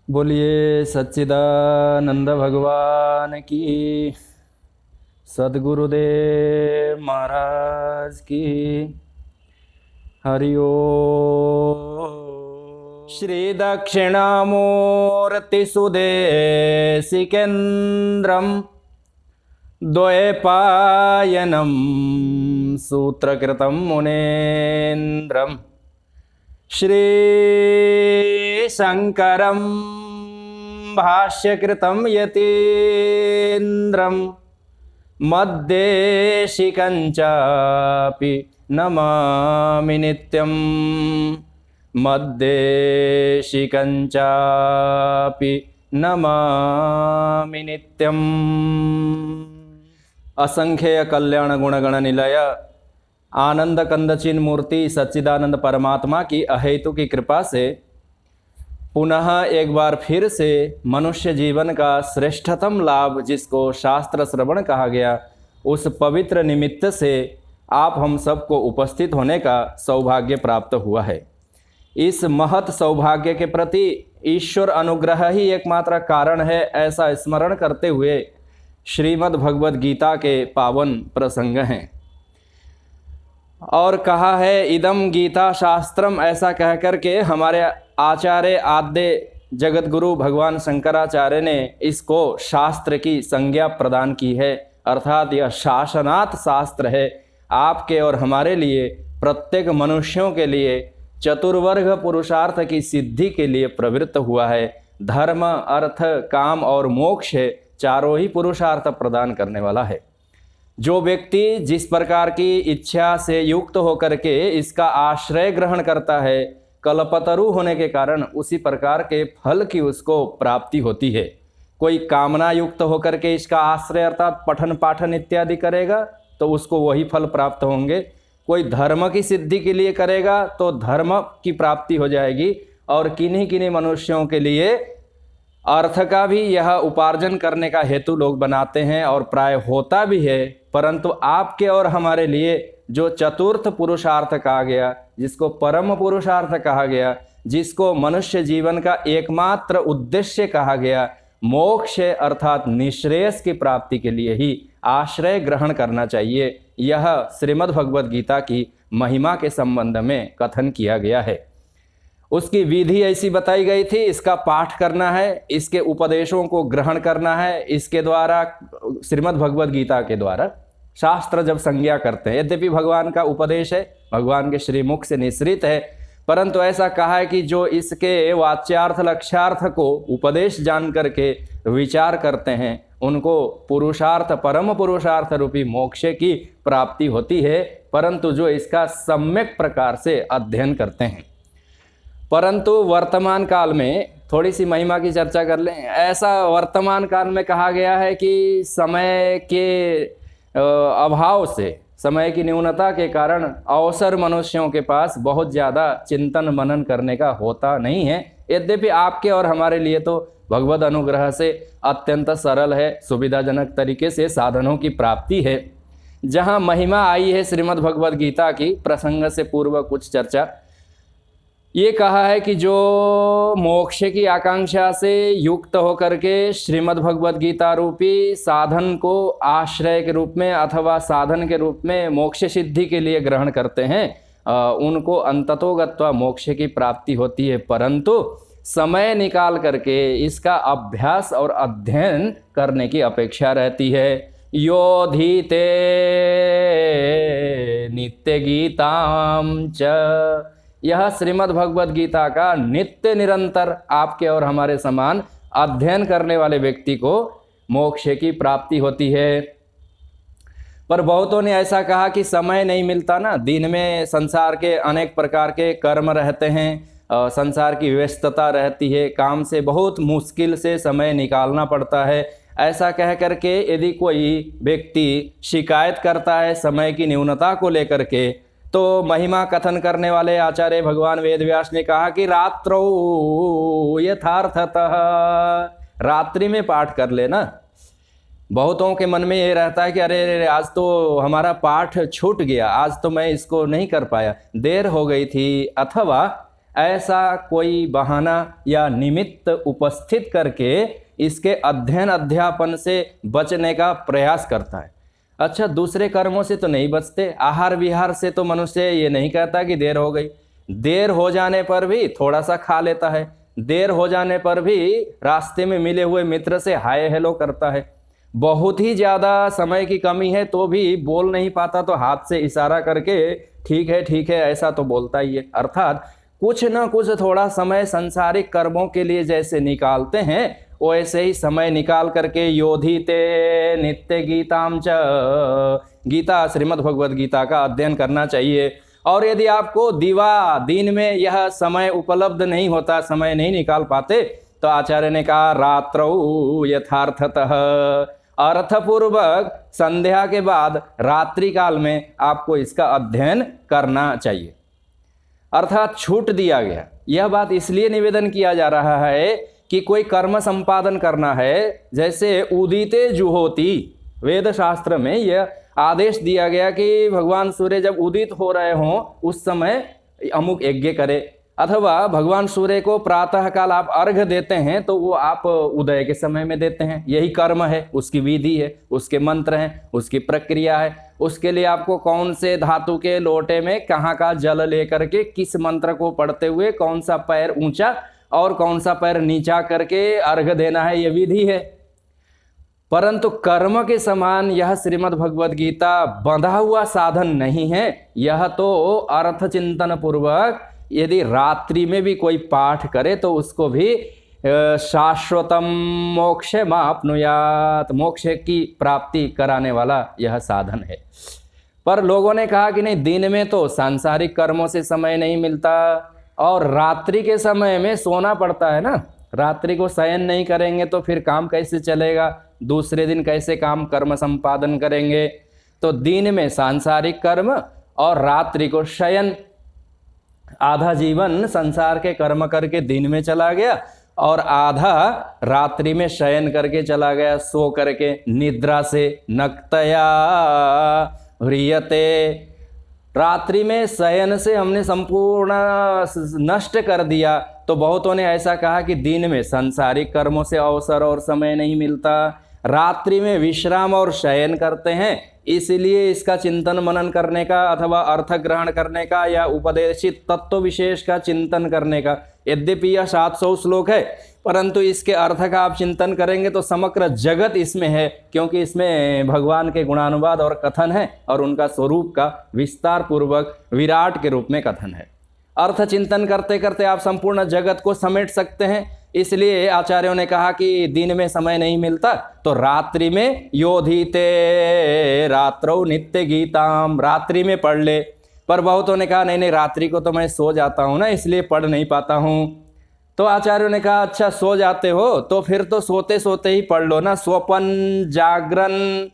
बोलिए सच्चिदानंद भगवान की, सद्गुरुदेव महाराज की। हरि ओम। श्री दक्षिणामूर्ति सुदेशिकेन्द्रम द्वैपायनं सूत्रकृतं मुनेन्द्रं श्री शंकरं भाष्यकृतं यतीन्द्रं मद्देशिकं चापि नमामि नित्यं, मद्देशिकं चापि नमामि नित्यम्। असंख्य कल्याण गुणगण निलय आनंद कंदचिन मूर्ति सच्चिदानंद परमात्मा की अहेतु की कृपा से पुनः एक बार फिर से मनुष्य जीवन का श्रेष्ठतम लाभ, जिसको शास्त्र श्रवण कहा गया, उस पवित्र निमित्त से आप हम सबको उपस्थित होने का सौभाग्य प्राप्त हुआ है। इस महत् सौभाग्य के प्रति ईश्वर अनुग्रह ही एकमात्र कारण है, ऐसा स्मरण करते हुए श्रीमद् भगवद गीता के पावन प्रसंग हैं। और कहा है इदम गीता शास्त्रम, ऐसा कह कर के हमारे आचार्य आद्य जगत गुरु भगवान शंकराचार्य ने इसको शास्त्र की संज्ञा प्रदान की है, अर्थात यह शासनात् शास्त्र है। आपके और हमारे लिए, प्रत्येक मनुष्यों के लिए चतुर्वर्ग पुरुषार्थ की सिद्धि के लिए प्रवृत्त हुआ है। धर्म, अर्थ, काम और मोक्ष चारों ही पुरुषार्थ प्रदान करने वाला है। जो व्यक्ति जिस प्रकार की इच्छा से युक्त होकर के इसका आश्रय ग्रहण करता है, कल्पतरु होने के कारण उसी प्रकार के फल की उसको प्राप्ति होती है। कोई कामना युक्त होकर के इसका आश्रय अर्थात पठन पाठन इत्यादि करेगा तो उसको वही फल प्राप्त होंगे। कोई धर्म की सिद्धि के लिए करेगा तो धर्म की प्राप्ति हो जाएगी। और किन्हीं किन्हीं मनुष्यों के लिए अर्थ का भी यह उपार्जन करने का हेतु लोग बनाते हैं और प्राय होता भी है। परंतु आपके और हमारे लिए जो चतुर्थ पुरुषार्थ कहा गया, जिसको परम पुरुषार्थ कहा गया, जिसको मनुष्य जीवन का एकमात्र उद्देश्य कहा गया, मोक्ष अर्थात निश्रेयस की प्राप्ति के लिए ही आश्रय ग्रहण करना चाहिए, यह श्रीमद् भगवद गीता की महिमा के संबंध में कथन किया गया है। उसकी विधि ऐसी बताई गई थी, इसका पाठ करना है, इसके उपदेशों को ग्रहण करना है। इसके द्वारा श्रीमद् भगवद गीता के द्वारा शास्त्र जब संज्ञा करते हैं, यद्यपि भगवान का उपदेश है, भगवान के श्रीमुख से निश्रित है, परंतु ऐसा कहा है कि जो इसके वाच्यार्थ लक्ष्यार्थ को उपदेश जान करके विचार करते हैं, उनको पुरुषार्थ, परम पुरुषार्थ रूपी मोक्ष की प्राप्ति होती है। परंतु जो इसका सम्यक प्रकार से अध्ययन करते हैं। परंतु वर्तमान काल में थोड़ी सी महिमा की चर्चा कर लें। ऐसा वर्तमान काल में कहा गया है कि समय के अभाव से, समय की न्यूनता के कारण अवसर मनुष्यों के पास बहुत ज़्यादा चिंतन मनन करने का होता नहीं है। यद्यपि आपके और हमारे लिए तो भगवद अनुग्रह से अत्यंत सरल है, सुविधाजनक तरीके से साधनों की प्राप्ति है। जहाँ महिमा आई है श्रीमद् भगवद गीता की, प्रसंग से पूर्व कुछ चर्चा ये कहा है कि जो मोक्ष की आकांक्षा से युक्त होकर के श्रीमद् भगवद गीता रूपी साधन को आश्रय के रूप में अथवा साधन के रूप में मोक्ष सिद्धि के लिए ग्रहण करते हैं, उनको अंततोगत्वा मोक्ष की प्राप्ति होती है। परंतु समय निकाल करके इसका अभ्यास और अध्ययन करने की अपेक्षा रहती है। योधीते नित्य गीताम च, यह श्रीमद् भगवद गीता का नित्य निरंतर आपके और हमारे समान अध्ययन करने वाले व्यक्ति को मोक्ष की प्राप्ति होती है। पर बहुतों ने ऐसा कहा कि समय नहीं मिलता ना, दिन में संसार के अनेक प्रकार के कर्म रहते हैं, संसार की व्यस्तता रहती है, काम से बहुत मुश्किल से समय निकालना पड़ता है। ऐसा कह करके यदि कोई व्यक्ति शिकायत करता है समय की न्यूनता को लेकर के, तो महिमा कथन करने वाले आचार्य भगवान वेदव्यास ने कहा कि रात्रो यथार्थतः, रात्रि में पाठ कर लेना। बहुतों के मन में ये रहता है कि अरे आज तो हमारा पाठ छूट गया, आज तो मैं इसको नहीं कर पाया, देर हो गई थी, अथवा ऐसा कोई बहाना या निमित्त उपस्थित करके इसके अध्ययन अध्यापन से बचने का प्रयास करता है। अच्छा, दूसरे कर्मों से तो नहीं बचते, आहार विहार से तो मनुष्य ये नहीं कहता कि देर हो गई, देर हो जाने पर भी थोड़ा सा खा लेता है, देर हो जाने पर भी रास्ते में मिले हुए मित्र से हाय हेलो करता है, बहुत ही ज़्यादा समय की कमी है तो भी बोल नहीं पाता तो हाथ से इशारा करके ठीक है ऐसा तो बोलता ही है। अर्थात कुछ न कुछ थोड़ा समय सांसारिक कर्मों के लिए जैसे निकालते हैं वैसे ही समय निकाल करके योधिते नित्य गीताम च, गीता श्रीमद् भगवद गीता का अध्ययन करना चाहिए। और यदि आपको दिन में यह समय उपलब्ध नहीं होता, समय नहीं निकाल पाते, तो आचार्य ने कहा रात्रौ यथार्थतः, अर्थपूर्वक संध्या के बाद रात्रि काल में आपको इसका अध्ययन करना चाहिए। अर्थात छूट दिया गया। यह बात इसलिए निवेदन किया जा रहा है कि कोई कर्म संपादन करना है, जैसे उदिते जुहोति, वेद शास्त्र में यह आदेश दिया गया कि भगवान सूर्य जब उदित हो रहे हों उस समय अमुक यज्ञ करे, अथवा भगवान सूर्य को प्रातः काल आप अर्घ देते हैं तो वो आप उदय के समय में देते हैं। यही कर्म है, उसकी विधि है, उसके मंत्र हैं, उसकी प्रक्रिया है। उसके लिए आपको कौन से धातु के लोटे में कहाँ का जल लेकर के किस मंत्र को पढ़ते हुए कौन सा पैर ऊंचा और कौन सा पैर नीचा करके अर्घ देना है, यह विधि है। परंतु कर्म के समान यह श्रीमद् भगवद गीता बंधा हुआ साधन नहीं है। यह तो अर्थ चिंतन पूर्वक यदि रात्रि में भी कोई पाठ करे तो उसको भी शाश्वतम मोक्ष माप्नुयात, मोक्ष की प्राप्ति कराने वाला यह साधन है। पर लोगों ने कहा कि नहीं, दिन में तो सांसारिक कर्मों से समय नहीं मिलता और रात्रि के समय में सोना पड़ता है ना, रात्रि को शयन नहीं करेंगे तो फिर काम कैसे चलेगा, दूसरे दिन कैसे काम कर्म संपादन करेंगे। तो दिन में सांसारिक कर्म और रात्रि को शयन, आधा जीवन संसार के कर्म करके दिन में चला गया और आधा रात्रि में शयन करके चला गया, सो करके निद्रा से नक्तया ह्रियते। रात्रि में शयन से हमने संपूर्ण नष्ट कर दिया। तो बहुतों ने ऐसा कहा कि दिन में सांसारिक कर्मों से अवसर और समय नहीं मिलता, रात्रि में विश्राम और शयन करते हैं, इसलिए इसका चिंतन मनन करने का अथवा अर्थ ग्रहण करने का या उपदेशित तत्व विशेष का चिंतन करने का, यद्यपि यह 700 श्लोक है परंतु इसके अर्थ का आप चिंतन करेंगे तो समग्र जगत इसमें है, क्योंकि इसमें भगवान के गुणानुवाद और कथन है और उनका स्वरूप का विस्तार पूर्वक विराट के रूप में कथन है। अर्थ चिंतन करते करते आप संपूर्ण जगत को समेट सकते हैं। इसलिए आचार्यों ने कहा कि दिन में समय नहीं मिलता तो रात्रि में योधिते रात्रौ नित्य गीताम, रात्रि में पढ़ ले। पर बहुतों ने कहा नहीं, रात्रि को तो मैं सो जाता हूँ ना, इसलिए पढ़ नहीं पाता हूँ। तो आचार्यों ने कहा अच्छा, सो जाते हो तो फिर तो सोते सोते ही पढ़ लो ना। स्वपन जागरण,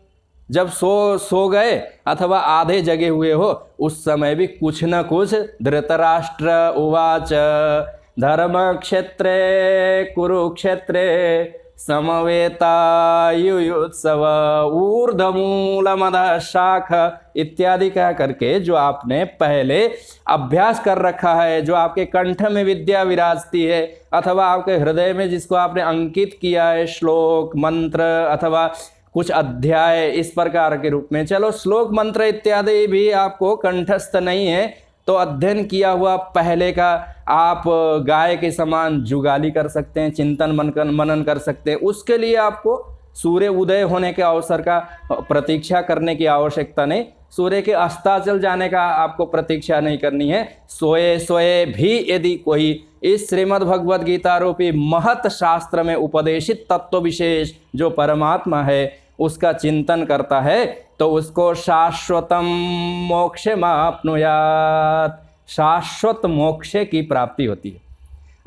जब सो गए अथवा आधे जगे हुए हो उस समय भी कुछ न कुछ धृतराष्ट्र उवाच धर्म क्षेत्रे कुरुक्षेत्रे समवेतायुयुत्सव ऊर्ध्वमूलमदः शाख इत्यादि कह करके जो आपने पहले अभ्यास कर रखा है, जो आपके कंठ में विद्या विराजती है अथवा आपके हृदय में जिसको आपने अंकित किया है, श्लोक मंत्र अथवा कुछ अध्याय इस प्रकार के रूप में, चलो श्लोक मंत्र इत्यादि भी आपको कंठस्थ नहीं है तो अध्ययन किया हुआ पहले का आप गाय के समान जुगाली कर सकते हैं, चिंतन मनन कर सकते हैं। उसके लिए आपको सूर्य उदय होने के अवसर का प्रतीक्षा करने की आवश्यकता नहीं, सूर्य के अस्ताचल जाने का आपको प्रतीक्षा नहीं करनी है। सोए सोए भी यदि कोई इस श्रीमद् भगवद गीता रूपी महत शास्त्र में उपदेशित तत्व विशेष जो परमात्मा है उसका चिंतन करता है तो उसको शाश्वतम मोक्ष माप्नुयात, शाश्वत मोक्ष की प्राप्ति होती है।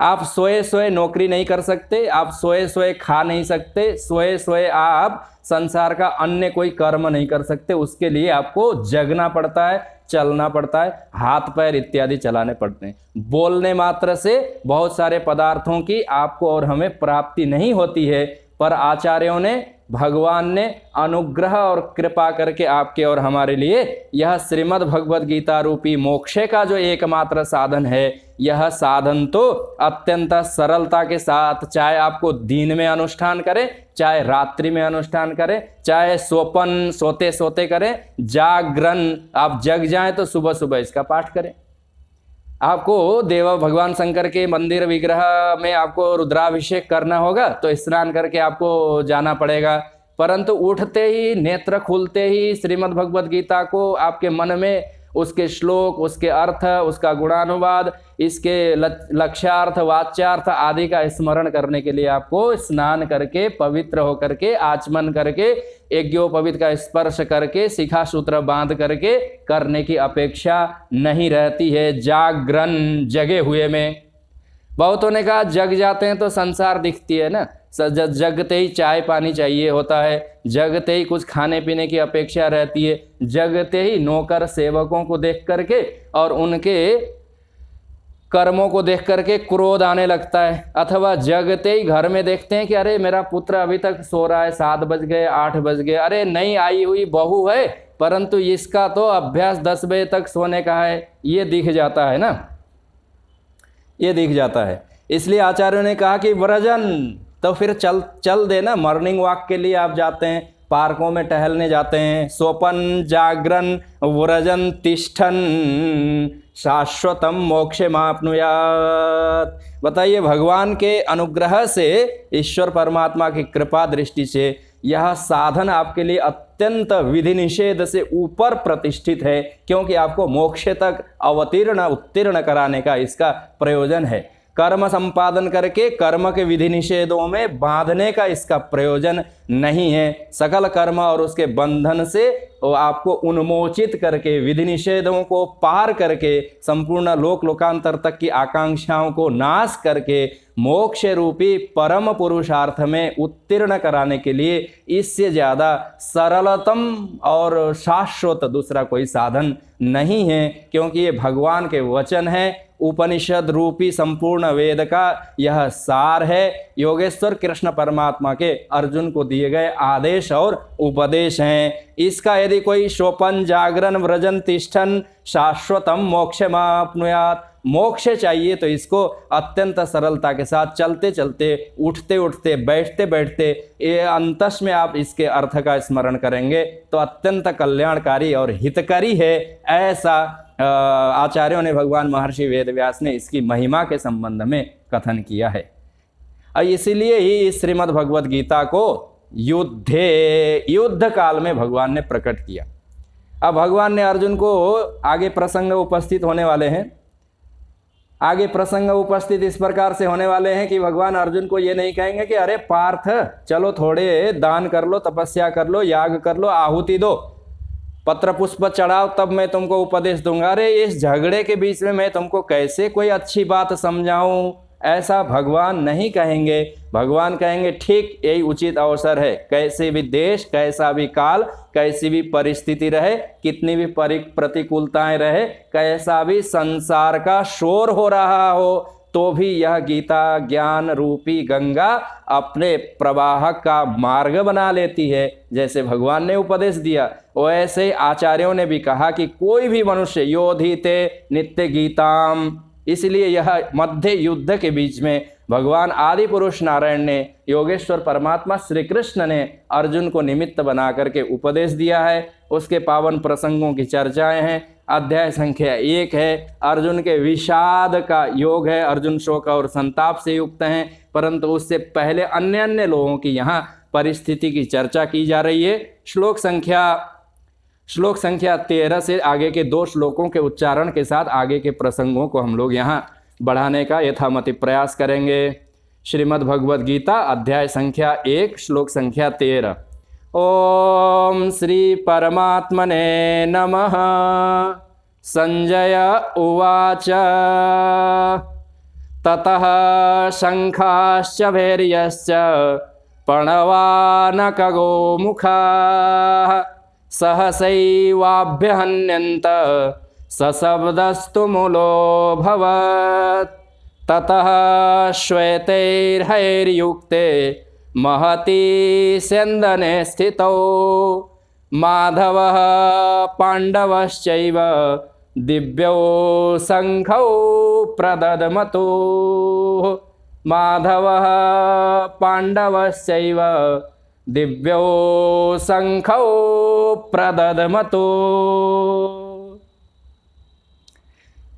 आप सोए सोए नौकरी नहीं कर सकते, आप सोए सोए खा नहीं सकते, सोए सोए आप संसार का अन्य कोई कर्म नहीं कर सकते। उसके लिए आपको जगना पड़ता है, चलना पड़ता है, हाथ पैर इत्यादि चलाने पड़ते हैं। बोलने मात्र से बहुत सारे पदार्थों की आपको और हमें प्राप्ति नहीं होती है, पर आचार्यों ने, भगवान ने अनुग्रह और कृपा करके आपके और हमारे लिए यह श्रीमद् भगवद गीता रूपी मोक्ष का जो एकमात्र साधन है, यह साधन तो अत्यंत सरलता के साथ, चाहे आपको दिन में अनुष्ठान करें, चाहे रात्रि में अनुष्ठान करें, चाहे सोपन सोते सोते करें, जागरण आप जग जाएं तो सुबह सुबह इसका पाठ करें। आपको देव भगवान शंकर के मंदिर विग्रह में आपको रुद्राभिषेक करना होगा तो स्नान करके आपको जाना पड़ेगा, परंतु उठते ही, नेत्र खुलते ही श्रीमद् भगवद गीता को आपके मन में उसके श्लोक, उसके अर्थ, उसका गुणानुवाद, इसके लक्ष्यार्थ, वाच्यार्थ आदि का स्मरण करने के लिए आपको स्नान करके, पवित्र होकर के, आचमन करके, यज्ञोपवीत का स्पर्श करके, शिखा सूत्र बांध करके करने की अपेक्षा नहीं रहती है जागरण जगे हुए में। बहुतों ने कहा जग जाते हैं तो संसार दिखती है ना, जगते ही चाय पानी चाहिए होता है, जगते ही कुछ खाने पीने की अपेक्षा रहती है, जगते ही नौकर सेवकों को देख करके और उनके कर्मों को देख करके क्रोध आने लगता है, अथवा जगते ही घर में देखते हैं कि अरे मेरा पुत्र अभी तक सो रहा है, 7 बज गए, 8 बज गए, अरे नई आई हुई बहू है परंतु इसका तो अभ्यास 10 बजे तक सोने का है, ये दिख जाता है ना, ये दिख जाता है। इसलिए आचार्यों ने कहा कि व्रजन तो फिर चल देना, मॉर्निंग वॉक के लिए आप जाते हैं, पार्कों में टहलने जाते हैं, सोपन जागरण व्रजन तिष्ठन शाश्वतम मोक्षमाप्नुयात्। बताइए, भगवान के अनुग्रह से, ईश्वर परमात्मा की कृपा दृष्टि से यह साधन आपके लिए अत्यंत विधि निषेध से ऊपर प्रतिष्ठित है, क्योंकि आपको मोक्ष तक उत्तीर्ण कराने का इसका प्रयोजन है। कर्म संपादन करके कर्म के विधि निषेधों में बांधने का इसका प्रयोजन नहीं है। सकल कर्म और उसके बंधन से वो आपको उन्मोचित करके, विधि निषेधों को पार करके, संपूर्ण लोक लोकांतर तक की आकांक्षाओं को नाश करके मोक्ष रूपी परम पुरुषार्थ में उत्तीर्ण कराने के लिए इससे ज़्यादा सरलतम और शाश्वत दूसरा कोई साधन नहीं है, क्योंकि ये भगवान के वचन है, उपनिषद रूपी संपूर्ण वेद का यह सार है, योगेश्वर कृष्ण परमात्मा के अर्जुन को दिए गए आदेश और उपदेश हैं। इसका यदि कोई शोपन जागरण व्रजन तिष्ठन शाश्वतम मोक्षमाप्नुयात्, मोक्ष चाहिए तो इसको अत्यंत सरलता के साथ चलते चलते, उठते उठते, बैठते बैठते, ये अंतस में आप इसके अर्थ का स्मरण करेंगे तो अत्यंत कल्याणकारी और हितकारी है। ऐसा आचार्यों ने, भगवान महर्षि वेदव्यास ने इसकी महिमा के संबंध में कथन किया है। इसीलिए ही इस श्रीमद् भगवद गीता को युद्ध काल में भगवान ने प्रकट किया। अब भगवान ने अर्जुन को, आगे प्रसंग उपस्थित होने वाले हैं, आगे प्रसंग उपस्थित इस प्रकार से होने वाले हैं कि भगवान अर्जुन को ये नहीं कहेंगे कि अरे पार्थ चलो थोड़े दान कर लो, तपस्या कर लो, याग कर लो, आहुति दो, पत्र पुष्प चढ़ाओ, तब मैं तुमको उपदेश दूंगा। अरे इस झगड़े के बीच में मैं तुमको कैसे कोई अच्छी बात समझाऊं, ऐसा भगवान नहीं कहेंगे। भगवान कहेंगे ठीक यही उचित अवसर है, कैसे भी देश, कैसा भी काल, कैसी भी परिस्थिति रहे, कितनी भी प्रतिकूलताएं रहे, कैसा भी संसार का शोर हो रहा हो, तो भी यह गीता ज्ञान रूपी गंगा अपने प्रवाह का मार्ग बना लेती है। जैसे भगवान ने उपदेश दिया, वैसे आचार्यों ने भी कहा कि कोई भी मनुष्य योधिते नित्य गीताम। इसलिए यह मध्य युद्ध के बीच में भगवान आदि पुरुष नारायण ने, योगेश्वर परमात्मा श्री कृष्ण ने अर्जुन को निमित्त बना करके उपदेश दिया है। उसके पावन प्रसंगों की चर्चाएं हैं। अध्याय संख्या 1 है, अर्जुन के विषाद का योग है, अर्जुन शोक और संताप से युक्त हैं, परंतु उससे पहले अन्य अन्य लोगों की यहाँ परिस्थिति की चर्चा की जा रही है। श्लोक संख्या 13 से आगे के 2 श्लोकों के उच्चारण के साथ आगे के प्रसंगों को हम लोग यहाँ बढ़ाने का यथामति प्रयास करेंगे। श्रीमद् भगवद गीता अध्याय संख्या 1 श्लोक संख्या 13। ओम श्री परमात्मने नमः। संजय उवाच ततः शंखाश्च भैर्यश्च प्रणवानकगो मुखाः सहसैवाभ्यहन्यन्त सशब्दस्तु मूलोऽभवत्। ततः श्वेतैर्हैर्युक्ते महती स्यन्दने स्थितौ माधवः पाण्डवश्चैव दिव्यौ शङ्खौ प्रददमतु। माधवः पाण्डवश्चैव दिव्यौ शङ्खौ प्रददमतु।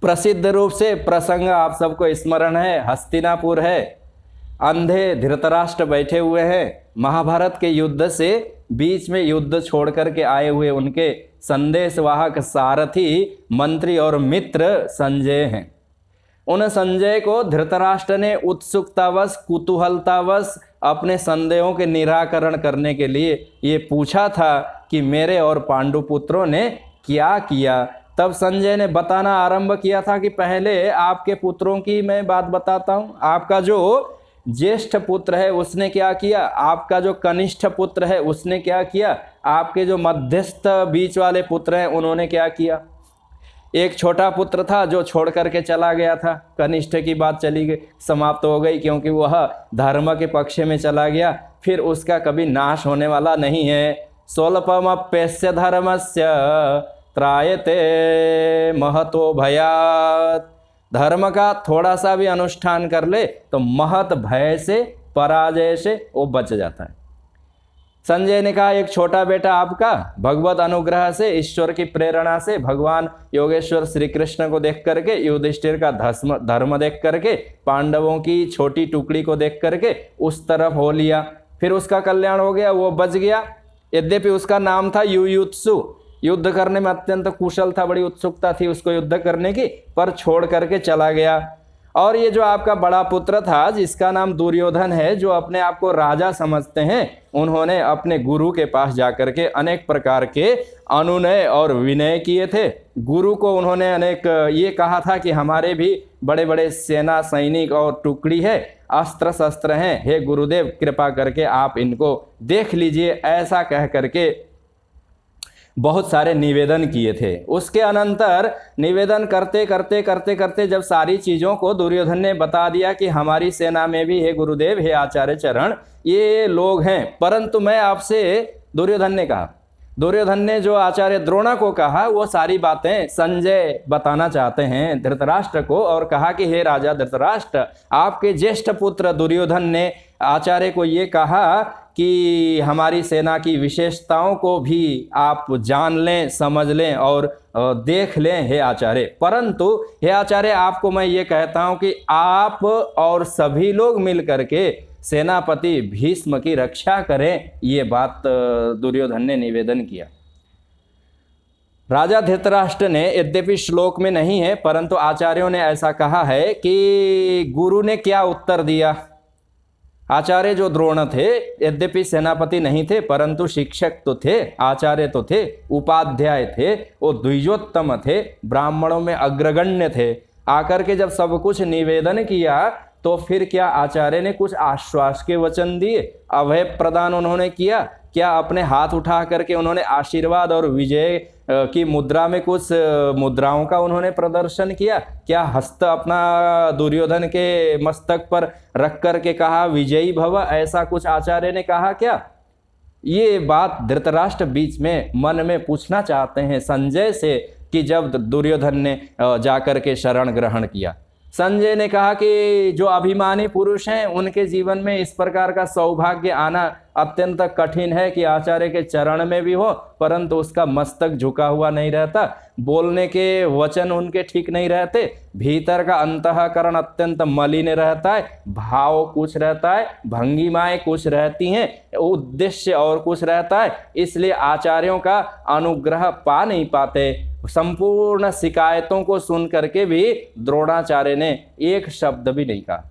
प्रसिद्ध रूप से प्रसंग आप सबको स्मरण है, हस्तिनापुर है। अंधे धृतराष्ट्र बैठे हुए हैं। महाभारत के युद्ध से बीच में युद्ध छोड़ करके आए हुए उनके संदेशवाहक सारथी मंत्री और मित्र संजय हैं। उन संजय को धृतराष्ट्र ने उत्सुकतावश कुतूहलतावश अपने संदेहों के निराकरण करने के लिए ये पूछा था कि मेरे और पांडुपुत्रों ने क्या किया। तब संजय ने बताना आरंभ किया था कि पहले आपके पुत्रों की मैं बात बताता हूँ। आपका जो ज्येष्ठ पुत्र है उसने क्या किया, आपका जो कनिष्ठ पुत्र है उसने क्या किया, आपके जो मध्यस्थ बीच वाले पुत्र हैं उन्होंने क्या किया। एक छोटा पुत्र था जो छोड़ करके चला गया था, कनिष्ठ की बात चली गई, समाप्त हो गई, क्योंकि वह धर्म के पक्ष में चला गया, फिर उसका कभी नाश होने वाला नहीं है। स्वल्पमप्यस्य धर्मस्य त्रायते महतो भयात्। धर्म का थोड़ा सा भी अनुष्ठान कर ले तो महत भय से, पराजय से वो बच जाता है। संजय ने कहा, एक छोटा बेटा आपका भगवत अनुग्रह से, ईश्वर की प्रेरणा से, भगवान योगेश्वर श्री कृष्ण को देख करके, युधिष्ठिर का धर्म देख करके, पांडवों की छोटी टुकड़ी को देख करके उस तरफ हो लिया, फिर उसका कल्याण हो गया, वो बच गया। यद्यपि उसका नाम था युयुत्सु, युद्ध करने में अत्यंत कुशल था, बड़ी उत्सुकता थी उसको युद्ध करने की, पर छोड़ करके चला गया। और ये जो आपका बड़ा पुत्र था जिसका नाम दुर्योधन है, जो अपने आप को राजा समझते हैं, उन्होंने अपने गुरु के पास जाकर के अनेक प्रकार के अनुनय और विनय किए थे। गुरु को उन्होंने अनेक ये कहा था कि हमारे भी बड़े बड़े सेना सैनिक और टुकड़ी है, अस्त्र शस्त्र हैं, हे गुरुदेव कृपा करके आप इनको देख लीजिए, ऐसा कह करके बहुत सारे निवेदन किए थे। उसके अनंतर निवेदन करते करते करते करते जब सारी चीज़ों को दुर्योधन ने बता दिया कि हमारी सेना में भी हे गुरुदेव, हे आचार्य चरण, ये लोग हैं, परंतु मैं आपसे, दुर्योधन ने कहा, दुर्योधन ने जो आचार्य द्रोणा को कहा वो सारी बातें संजय बताना चाहते हैं धृतराष्ट्र को, और कहा कि हे राजा धृतराष्ट्र, आपके ज्येष्ठ पुत्र दुर्योधन ने आचार्य को ये कहा कि हमारी सेना की विशेषताओं को भी आप जान लें, समझ लें और देख लें हे आचार्य। परंतु हे आचार्य, आपको मैं ये कहता हूँ कि आप और सभी लोग मिल करके सेनापति भीष्म की रक्षा करें, ये बात दुर्योधन ने निवेदन किया। राजा धृतराष्ट्र ने, यद्यपि श्लोक में नहीं है परंतु आचार्यों ने ऐसा कहा है कि गुरु ने क्या उत्तर दिया। आचार्य जो द्रोण थे, यद्यपि सेनापति नहीं थे परंतु शिक्षक तो थे, आचार्य तो थे, उपाध्याय थे, वो द्विजोत्तम थे, ब्राह्मणों में अग्रगण्य थे। आकर के जब सब कुछ निवेदन किया तो फिर क्या आचार्य ने कुछ आश्वास के वचन दिए, अभय प्रदान उन्होंने किया, क्या अपने हाथ उठा करके उन्होंने आशीर्वाद और विजय की मुद्रा में कुछ मुद्राओं का उन्होंने प्रदर्शन किया, क्या हस्त अपना दुर्योधन के मस्तक पर रख करके कहा विजयी भव, ऐसा कुछ आचार्य ने कहा क्या? ये बात धृतराष्ट्र बीच में मन में पूछना चाहते हैं संजय से कि जब दुर्योधन ने जाकर के शरण ग्रहण किया। संजय ने कहा कि जो अभिमानी पुरुष हैं उनके जीवन में इस प्रकार का सौभाग्य आना अत्यंत कठिन है कि आचार्य के चरण में भी हो परंतु उसका मस्तक झुका हुआ नहीं रहता, बोलने के वचन उनके ठीक नहीं रहते, भीतर का अंतःकरण अत्यंत मलिन रहता है, भाव कुछ रहता है, भंगिमाएं कुछ रहती हैं, उद्देश्य और कुछ रहता है, इसलिए आचार्यों का अनुग्रह पा नहीं पाते। संपूर्ण शिकायतों को सुन करके भी द्रोणाचार्य ने एक शब्द भी नहीं कहा,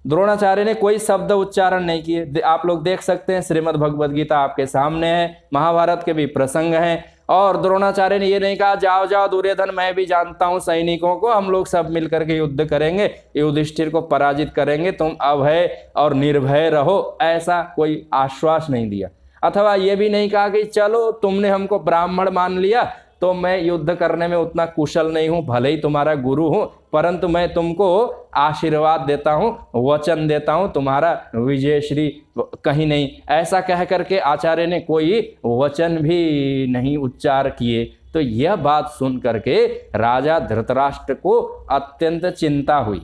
द्रोणाचार्य ने कोई शब्द उच्चारण नहीं किए। आप लोग देख सकते हैं, श्रीमद् भगवद गीता आपके सामने है, महाभारत के भी प्रसंग हैं, और द्रोणाचार्य ने ये नहीं कहा जाओ जाओ दुर्योधन, मैं भी जानता हूं सैनिकों को, हम लोग सब मिलकर के युद्ध करेंगे, युधिष्ठिर को पराजित करेंगे, तुम अभय और निर्भय रहो, ऐसा कोई आश्वास नहीं दिया। अथवा ये भी नहीं कहा कि चलो तुमने हमको ब्राह्मण मान लिया तो मैं युद्ध करने में उतना कुशल नहीं हूँ, भले ही तुम्हारा गुरु हूँ, परंतु मैं तुमको आशीर्वाद देता हूँ, वचन देता हूँ, तुम्हारा विजयश्री कहीं नहीं। ऐसा कह करके आचार्य ने कोई वचन भी नहीं उच्चार किए। तो यह बात सुन करके राजा धृतराष्ट्र को अत्यंत चिंता हुई।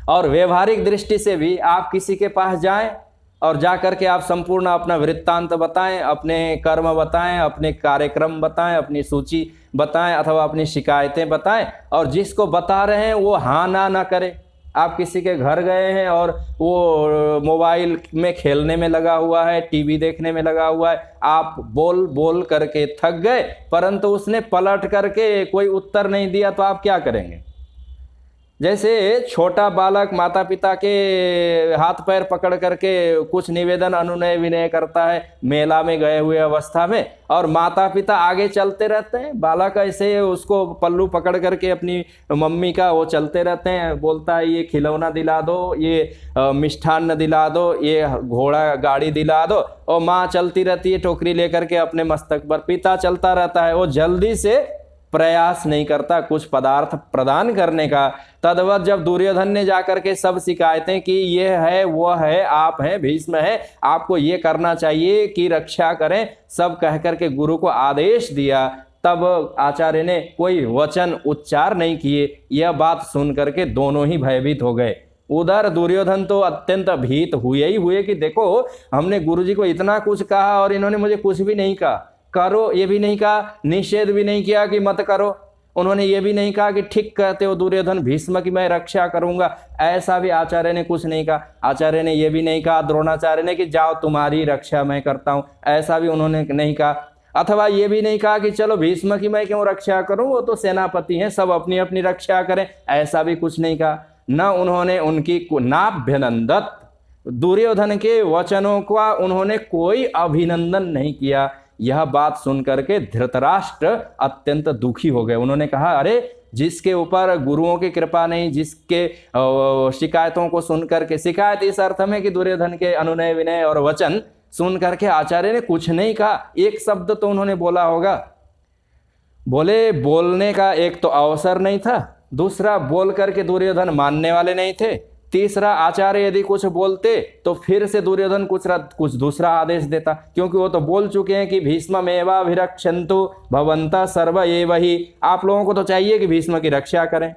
और व्यवहारिक दृष्टि से भी आप किसी के पास जाएं और जाकर के आप संपूर्ण अपना वृत्तांत बताएं, अपने कर्म बताएं, अपने कार्यक्रम बताएं, अपनी सूची बताएं अथवा अपनी शिकायतें बताएं, और जिसको बता रहे हैं वो हाँ ना करे। आप किसी के घर गए हैं और वो मोबाइल में खेलने में लगा हुआ है, टीवी देखने में लगा हुआ है, आप बोल बोल करके थक गए, परंतु उसने पलट करके कोई उत्तर नहीं दिया, तो आप क्या करेंगे? जैसे छोटा बालक माता पिता के हाथ पैर पकड़ करके कुछ निवेदन अनुनय विनय करता है मेला में गए हुए अवस्था में, और माता पिता आगे चलते रहते हैं, बालक ऐसे उसको पल्लू पकड़ करके अपनी मम्मी का वो चलते रहते हैं, बोलता है ये खिलौना दिला दो, ये मिष्ठान्न दिला दो, ये घोड़ा गाड़ी दिला दो, और माँ चलती रहती है टोकरी लेकर के अपने मस्तक पर, पिता चलता रहता है, वो जल्दी से प्रयास नहीं करता कुछ पदार्थ प्रदान करने का। तदवत जब दुर्योधन ने जाकर के सब शिकायतें की, ये है वो है, आप हैं भीष्म है, आपको ये करना चाहिए कि रक्षा करें, सब कह करके गुरु को आदेश दिया, तब आचार्य ने कोई वचन उच्चार नहीं किए। यह बात सुन करके दोनों ही भयभीत हो गए। उधर दुर्योधन तो अत्यंत भीत हुए कि देखो हमने गुरुजी को इतना कुछ कहा और इन्होंने मुझे कुछ भी नहीं कहा, करो ये भी नहीं कहा, निषेध भी नहीं किया कि मत करो, उन्होंने ये भी नहीं कहा कि ठीक कहते हो दुर्योधन भीष्म की मैं रक्षा करूंगा, ऐसा भी आचार्य ने कुछ नहीं कहा। आचार्य ने ये भी नहीं कहा द्रोणाचार्य ने कि जाओ तुम्हारी रक्षा मैं करता हूं, ऐसा भी उन्होंने नहीं कहा। अथवा ये भी नहीं कहा कि चलो भीष्म की मैं क्यों रक्षा करूं, वो तो सेनापति हैं, सब अपनी अपनी रक्षा करें, ऐसा भी कुछ नहीं कहा। न उन्होंने उनकी नाभ्यनंदत, दुर्योधन के वचनों का उन्होंने कोई अभिनंदन नहीं किया। यह बात सुनकर के धृतराष्ट्र अत्यंत दुखी हो गए। उन्होंने कहा अरे जिसके ऊपर गुरुओं की कृपा नहीं, जिसके शिकायतों को सुनकर के, शिकायत इस अर्थ में कि दुर्योधन के अनुनय विनय और वचन सुन करके आचार्य ने कुछ नहीं कहा, एक शब्द तो उन्होंने बोला होगा। बोले बोलने का एक तो अवसर नहीं था, दूसरा बोल करके दुर्योधन मानने वाले नहीं थे, तीसरा आचार्य यदि कुछ बोलते तो फिर से दुर्योधन कुछ दूसरा आदेश देता, क्योंकि वो तो बोल चुके हैं कि भीष्ममेवाभिरक्षन्तु भवन्तः सर्व एव हि, आप लोगों को तो चाहिए कि भीष्म की रक्षा करें।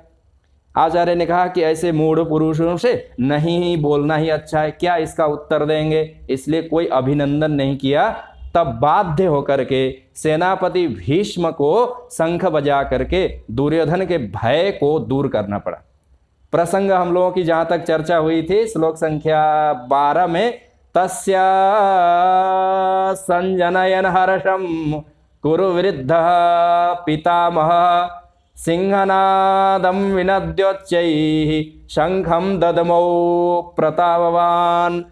आचार्य ने कहा कि ऐसे मूढ़ पुरुषों से नहीं ही बोलना ही अच्छा है, क्या इसका उत्तर देंगे, इसलिए कोई अभिनंदन नहीं किया। तब बाध्य होकर के सेनापति भीष्म को शंख बजा करके दुर्योधन के भय को दूर करना पड़ा। प्रसंग हम लोगों की जहां तक चर्चा हुई थी श्लोक संख्या 12 में, तस्या संजनयन हर्षम कुरु वृद्ध पितामह सिंहनादम विनद्योच्चैः शंखम ददमौ प्रतापवान।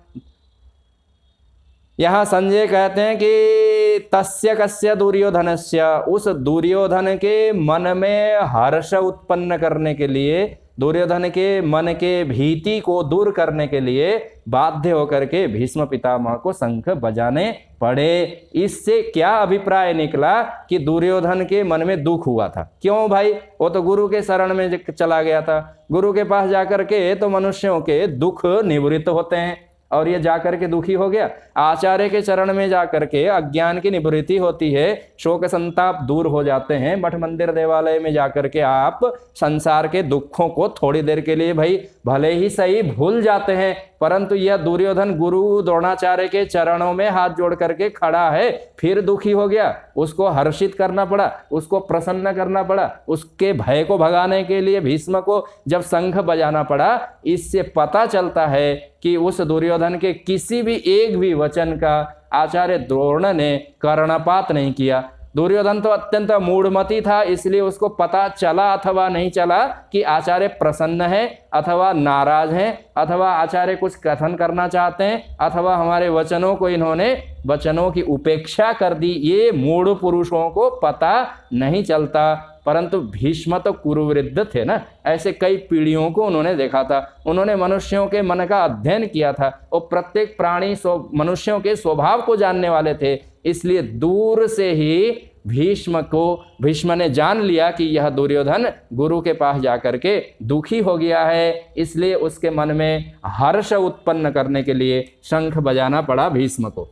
यहाँ संजय कहते हैं कि तस्य कस्य दुर्योधनस्य, उस दुर्योधन के मन में हर्ष उत्पन्न करने के लिए, दुर्योधन के मन के भीति को दूर करने के लिए बाध्य होकर के भीष्म पितामह को शंख बजाने पड़े। इससे क्या अभिप्राय निकला कि दुर्योधन के मन में दुख हुआ था। क्यों भाई, वो तो गुरु के शरण में चला गया था, गुरु के पास जाकर के तो मनुष्यों के दुख निवृत्त होते हैं, और ये जाकर के दुखी हो गया। आचार्य के चरण में जाकर के अज्ञान की निवृत्ति होती है, शोक संताप दूर हो जाते हैं। मठ मंदिर देवालय में जाकर के आप संसार के दुखों को थोड़ी देर के लिए भाई भले ही सही भूल जाते हैं, परंतु यह दुर्योधन गुरु द्रोणाचार्य के चरणों में हाथ जोड़ करके खड़ा है, फिर दुखी हो गया, उसको हर्षित करना पड़ा, उसको प्रसन्न करना पड़ा, उसके भय को भगाने के लिए भीष्म को जब शंख बजाना पड़ा। इससे पता चलता है कि उस दुर्योधन के किसी भी एक भी वचन का आचार्य द्रोण ने कर्णपात नहीं किया। दुर्योधन तो अत्यंत मूढ़मती था, इसलिए उसको पता चला अथवा नहीं चला कि आचार्य प्रसन्न है अथवा नाराज हैं, अथवा आचार्य कुछ कथन करना चाहते हैं, अथवा हमारे वचनों को इन्होंने वचनों की उपेक्षा कर दी, ये मूढ़ पुरुषों को पता नहीं चलता। परंतु भीष्म तो कुरुवृद्ध थे ना, ऐसे कई पीढ़ियों को उन्होंने देखा था, उन्होंने मनुष्यों के मन का अध्ययन किया था, और प्रत्येक प्राणी मनुष्यों के स्वभाव को जानने वाले थे, इसलिए दूर से ही भीष्म ने जान लिया कि यह दुर्योधन गुरु के पास जाकर के दुखी हो गया है, इसलिए उसके मन में हर्ष उत्पन्न करने के लिए शंख बजाना पड़ा भीष्म को।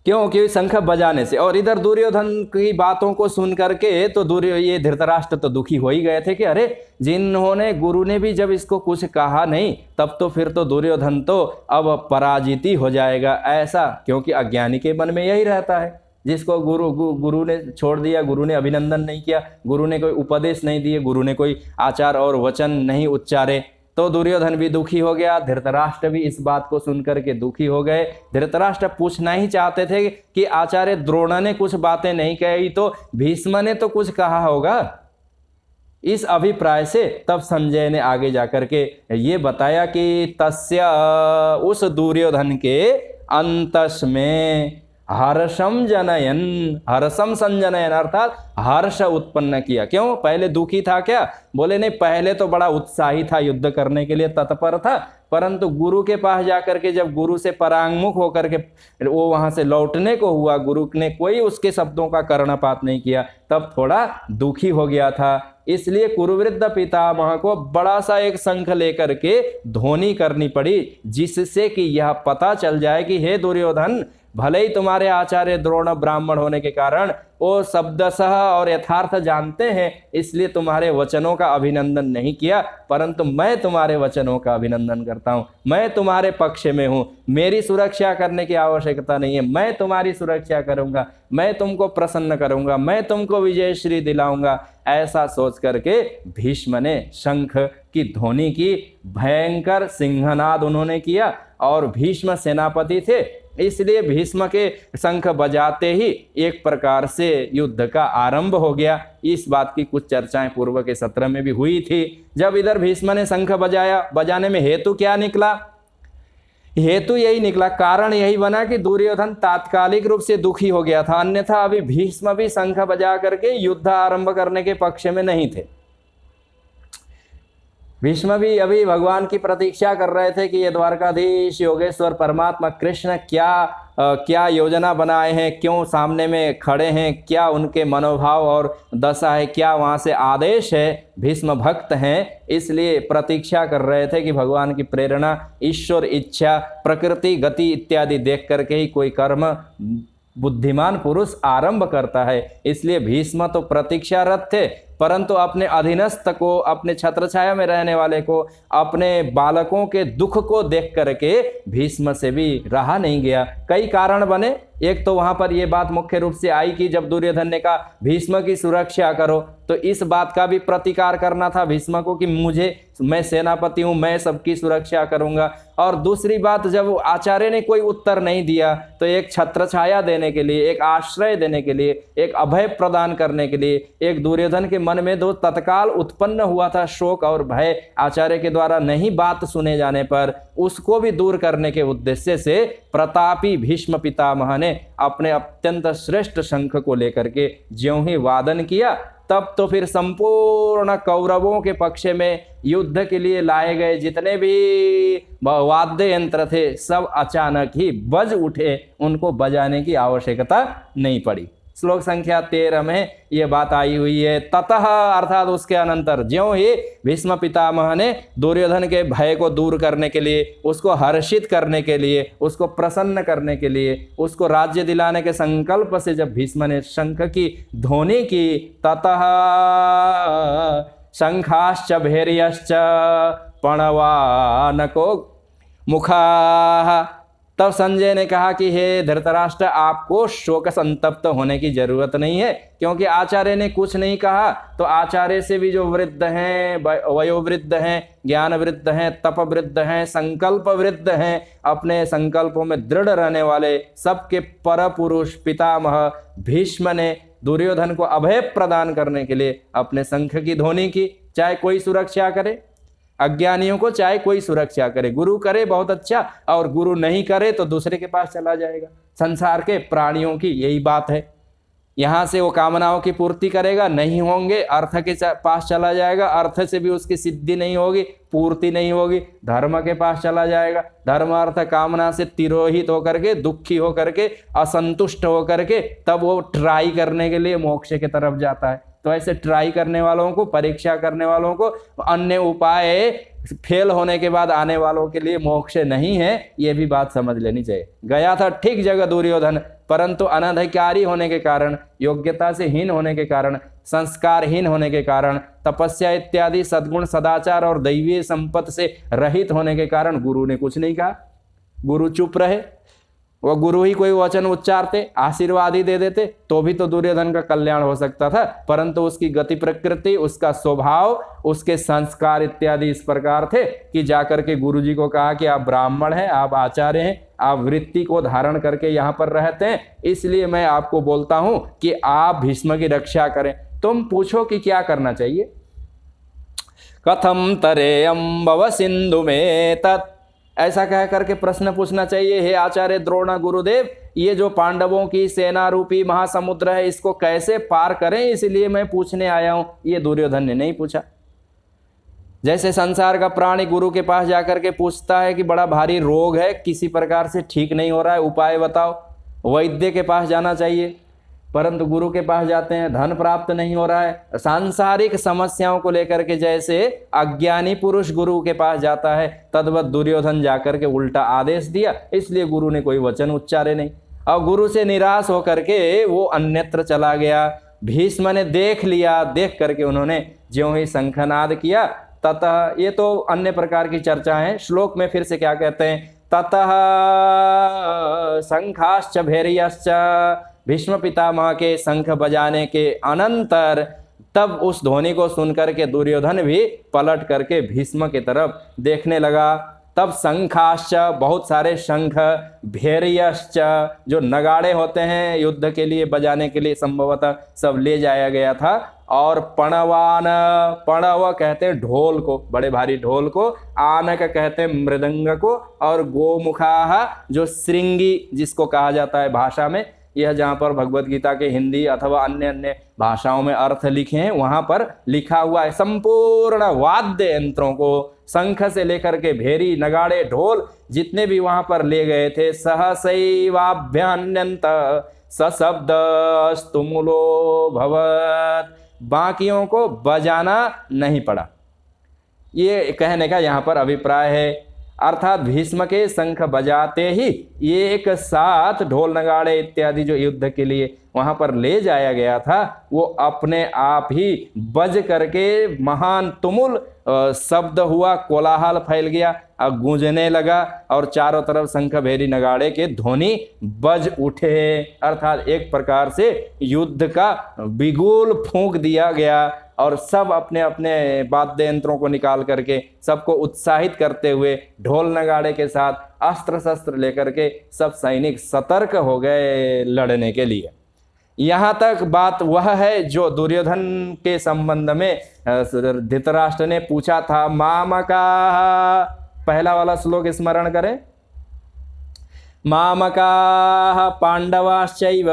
क्योंकि शंख बजाने से, और इधर दुर्योधन की बातों को सुन करके तो ये धृतराष्ट्र तो दुखी हो ही गए थे कि अरे जिन्होंने गुरु ने भी जब इसको कुछ कहा नहीं, तब तो फिर तो दुर्योधन तो अब पराजित ही हो जाएगा ऐसा। क्योंकि अज्ञानी के मन में यही रहता है, जिसको गुरु ने छोड़ दिया, गुरु ने अभिनंदन नहीं किया, गुरु ने कोई उपदेश नहीं दिए, गुरु ने कोई आचार और वचन नहीं उच्चारे, तो दुर्योधन भी दुखी हो गया, धृतराष्ट्र भी इस बात को सुनकर के दुखी हो गए। धृतराष्ट्र पूछना ही चाहते थे कि आचार्य द्रोण ने कुछ बातें नहीं कही तो भीष्म ने तो कुछ कहा होगा, इस अभिप्राय से तब संजय ने आगे जाकर के ये बताया कि तस्य, उस दुर्योधन के अंतस में हर्षम जनयन, हर्षम संजनयन अर्थात हर्ष उत्पन्न किया। क्यों? पहले दुखी था क्या? बोले नहीं, पहले तो बड़ा उत्साही था, युद्ध करने के लिए तत्पर था, परंतु गुरु के पास जाकर के जब गुरु से परांगमुख होकर के वो वहां से लौटने को हुआ, गुरु ने कोई उसके शब्दों का कर्णपात नहीं किया, तब थोड़ा दुखी हो गया था। इसलिए कुरुवृद्ध पितामह को बड़ा सा एक शंख लेकर के ध्वनि करनी पड़ी, जिससे कि यह पता चल जाए कि हे दुर्योधन, भले ही तुम्हारे आचार्य द्रोण ब्राह्मण होने के कारण वो शब्दशः और यथार्थ जानते हैं, इसलिए तुम्हारे वचनों का अभिनंदन नहीं किया, परंतु मैं तुम्हारे वचनों का अभिनंदन करता हूं। मैं तुम्हारे पक्ष में हूं, मेरी सुरक्षा करने की आवश्यकता नहीं है, मैं तुम्हारी सुरक्षा करूंगा, मैं तुमको प्रसन्न करूंगा, मैं तुमको विजयश्री दिलाऊंगा। ऐसा सोच करके भीष्म ने शंख की ध्वनि की, भयंकर सिंहनाद उन्होंने किया, और भीष्म सेनापति थे, इसलिए भीष्म के शंख बजाते ही एक प्रकार से युद्ध का आरंभ हो गया। इस बात की कुछ चर्चाएं पूर्व के सत्र में भी हुई थी। जब इधर भीष्म ने शंख बजाया, बजाने में हेतु क्या निकला? हेतु यही निकला, कारण यही बना कि दुर्योधन तात्कालिक रूप से दुखी हो गया था, अन्यथा अभी भीष्म भी शंख बजा करके युद्ध आरंभ करने के पक्ष में नहीं थे। भीष्म भी अभी भगवान की प्रतीक्षा कर रहे थे कि ये द्वारकाधीश योगेश्वर परमात्मा कृष्ण क्या योजना बनाए हैं, क्यों सामने में खड़े हैं, क्या उनके मनोभाव और दशा है, क्या वहाँ से आदेश है। भीष्म भक्त हैं, इसलिए प्रतीक्षा कर रहे थे कि भगवान की प्रेरणा, ईश्वर इच्छा, प्रकृति गति इत्यादि देख करके ही कोई कर्म बुद्धिमान पुरुष आरंभ करता है। इसलिए भीष्म तो प्रतीक्षारत थे, परंतु अपने अधीनस्थ को, अपने छत्रछाया में रहने वाले को, अपने बालकों के दुख को देख करके भीष्म से भी रहा नहीं गया। कई कारण बने। एक तो वहां पर यह बात मुख्य रूप से आई कि जब दुर्योधन ने कहा भीष्म की सुरक्षा करो, तो इस बात का भी प्रतिकार करना था भीष्म को कि मैं सेनापति हूं, मैं सबकी सुरक्षा करूंगा। और दूसरी बात, जब आचार्य ने कोई उत्तर नहीं दिया, तो एक छत्रछाया देने के लिए, एक आश्रय देने के लिए, एक अभय प्रदान करने के लिए, एक दुर्योधन के मन में दो तत्काल उत्पन्न हुआ था शोक और भय आचार्य के द्वारा नहीं बात सुने जाने पर, उसको भी दूर करने के उद्देश्य से प्रतापी भीष्म पितामह ने अपने अत्यंत श्रेष्ठ शंख को लेकर के ज्यों ही वादन किया, तब तो फिर संपूर्ण कौरवों के पक्ष में युद्ध के लिए लाए गए जितने भी वाद्य यंत्र थे, सब अचानक ही बज उठे, उनको बजाने की आवश्यकता नहीं पड़ी। श्लोक संख्या 13 में ये बात आई हुई है। ततः अर्थात उसके अनंतर ज्यों ही भीष्म पितामह ने दुर्योधन के भय को दूर करने के लिए, उसको हर्षित करने के लिए, उसको प्रसन्न करने के लिए, उसको राज्य दिलाने के संकल्प से जब भीष्म ने शंख की ध्वनि की, ततः शंखाश्च भैर्यश्च पणवानको मुखा। तब संजय ने कहा कि हे धृतराष्ट्र, आपको शोक संतप्त होने की जरूरत नहीं है, क्योंकि आचार्य ने कुछ नहीं कहा तो आचार्य से भी जो वृद्ध हैं, वयोवृद्ध हैं, ज्ञान वृद्ध हैं, तप वृद्ध हैं, संकल्प वृद्ध हैं, अपने संकल्पों में दृढ़ रहने वाले सबके पर पुरुष पितामह भीष्म ने दुर्योधन को अभय प्रदान करने के लिए अपने शंख की ध्वनि की। चाहे कोई सुरक्षा करे, अज्ञानियों को चाहे कोई सुरक्षा करे, गुरु करे बहुत अच्छा, और गुरु नहीं करे तो दूसरे के पास चला जाएगा। संसार के प्राणियों की यही बात है। यहाँ से वो कामनाओं की पूर्ति करेगा, नहीं होंगे, अर्थ के पास चला जाएगा, अर्थ से भी उसकी सिद्धि नहीं होगी, पूर्ति नहीं होगी, धर्म के पास चला जाएगा, धर्म अर्थ कामना से तिरोहित होकर के, दुखी होकर के, असंतुष्ट होकर के तब वो ट्राई करने के लिए मोक्ष की तरफ जाता है। तो ऐसे ट्राई करने वालों को, परीक्षा करने वालों को, अन्य उपाय फेल होने के बाद आने वालों के लिए मोक्ष नहीं है, ये भी बात समझ लेनी चाहिए। गया था ठीक जगह दुर्योधन, परंतु अनधिकारी होने के कारण, योग्यता से हीन होने के कारण, संस्कारहीन होने के कारण, तपस्या इत्यादि सद्गुण सदाचार और दैवीय संपत्ति से रहित होने के कारण गुरु ने कुछ नहीं कहा, गुरु चुप रहे। वो गुरु ही कोई वचन उच्चारते, आशीर्वाद ही दे देते तो भी तो दुर्योधन का कल्याण हो सकता था, परंतु उसकी गति प्रकृति, उसका स्वभाव, उसके संस्कार इत्यादि इस प्रकार थे कि जाकर के गुरु जी को कहा कि आप ब्राह्मण हैं, आप आचार्य हैं, आप वृत्ति को धारण करके यहाँ पर रहते हैं, इसलिए मैं आपको बोलता हूं कि आप भीष्म की रक्षा करें। तुम पूछो कि क्या करना चाहिए। कथम तरेयम भव सिंधु में तत्, ऐसा कह करके प्रश्न पूछना चाहिए, हे आचार्य द्रोण गुरुदेव, ये जो पांडवों की सेना रूपी महासमुद्र है इसको कैसे पार करें, इसलिए मैं पूछने आया हूं। ये दुर्योधन ने नहीं पूछा। जैसे संसार का प्राणी गुरु के पास जाकर के पूछता है कि बड़ा भारी रोग है, किसी प्रकार से ठीक नहीं हो रहा है, उपाय बताओ, वैद्य के पास जाना चाहिए, परंतु गुरु के पास जाते हैं, धन प्राप्त नहीं हो रहा है, सांसारिक समस्याओं को लेकर के जैसे अज्ञानी पुरुष गुरु के पास जाता है, तद्वत दुर्योधन जाकर के उल्टा आदेश दिया, इसलिए गुरु ने कोई वचन उच्चारे नहीं और गुरु से निराश होकर के वो अन्यत्र चला गया। भीष्म ने देख लिया, देख करके उन्होंने ज्यों ही शंखनाद किया, ततः, ये तो अन्य प्रकार की चर्चा है, श्लोक में फिर से क्या कहते हैं, ततः शंखाश्च भैर्यश्च, भीष्म पितामह के शंख बजाने के अनंतर तब उस ध्वनि को सुनकर के दुर्योधन भी पलट करके भीष्म की तरफ देखने लगा। तब शंखाश्च, बहुत सारे शंख, भैर्यश्च, जो नगाड़े होते हैं युद्ध के लिए बजाने के लिए संभवतः सब ले जाया गया था, और पणवान, पणव कहते हैं ढोल को, बड़े भारी ढोल को, आनक कहते हैं मृदंग को, और गोमुखाह जो श्रृंगी जिसको कहा जाता है भाषा में, यह जहाँ पर भगवत गीता के हिंदी अथवा अन्य अन्य भाषाओं में अर्थ लिखे हैं वहाँ पर लिखा हुआ है, संपूर्ण वाद्य यंत्रों को, शंख से लेकर के भेरी, नगाड़े, ढोल जितने भी वहाँ पर ले गए थे, सहसैवाभ्यन्यंत सशब्दस्तुमुलो भवत, बाकियों को बजाना नहीं पड़ा, ये कहने का यहाँ पर अभिप्राय है। अर्थात भीष्म के शंख बजाते ही एक साथ ढोल नगाड़े इत्यादि जो युद्ध के लिए वहां पर ले जाया गया था वो अपने आप ही बज करके महान तुमुल शब्द हुआ, कोलाहल फैल गया, गूंजने लगा और चारों तरफ शंख भेरी नगाड़े के ध्वनि बज उठे। अर्थात एक प्रकार से युद्ध का बिगुल फूंक दिया गया और सब अपने अपने वाद्य यंत्रों को निकाल करके सबको उत्साहित करते हुए ढोल नगाड़े के साथ अस्त्र शस्त्र लेकर के सब सैनिक सतर्क हो गए लड़ने के लिए। यहाँ तक बात वह है जो दुर्योधन के संबंध में धृतराष्ट्र ने पूछा था। मामका, पहला वाला श्लोक स्मरण करें, मामका पांडवाश्चैव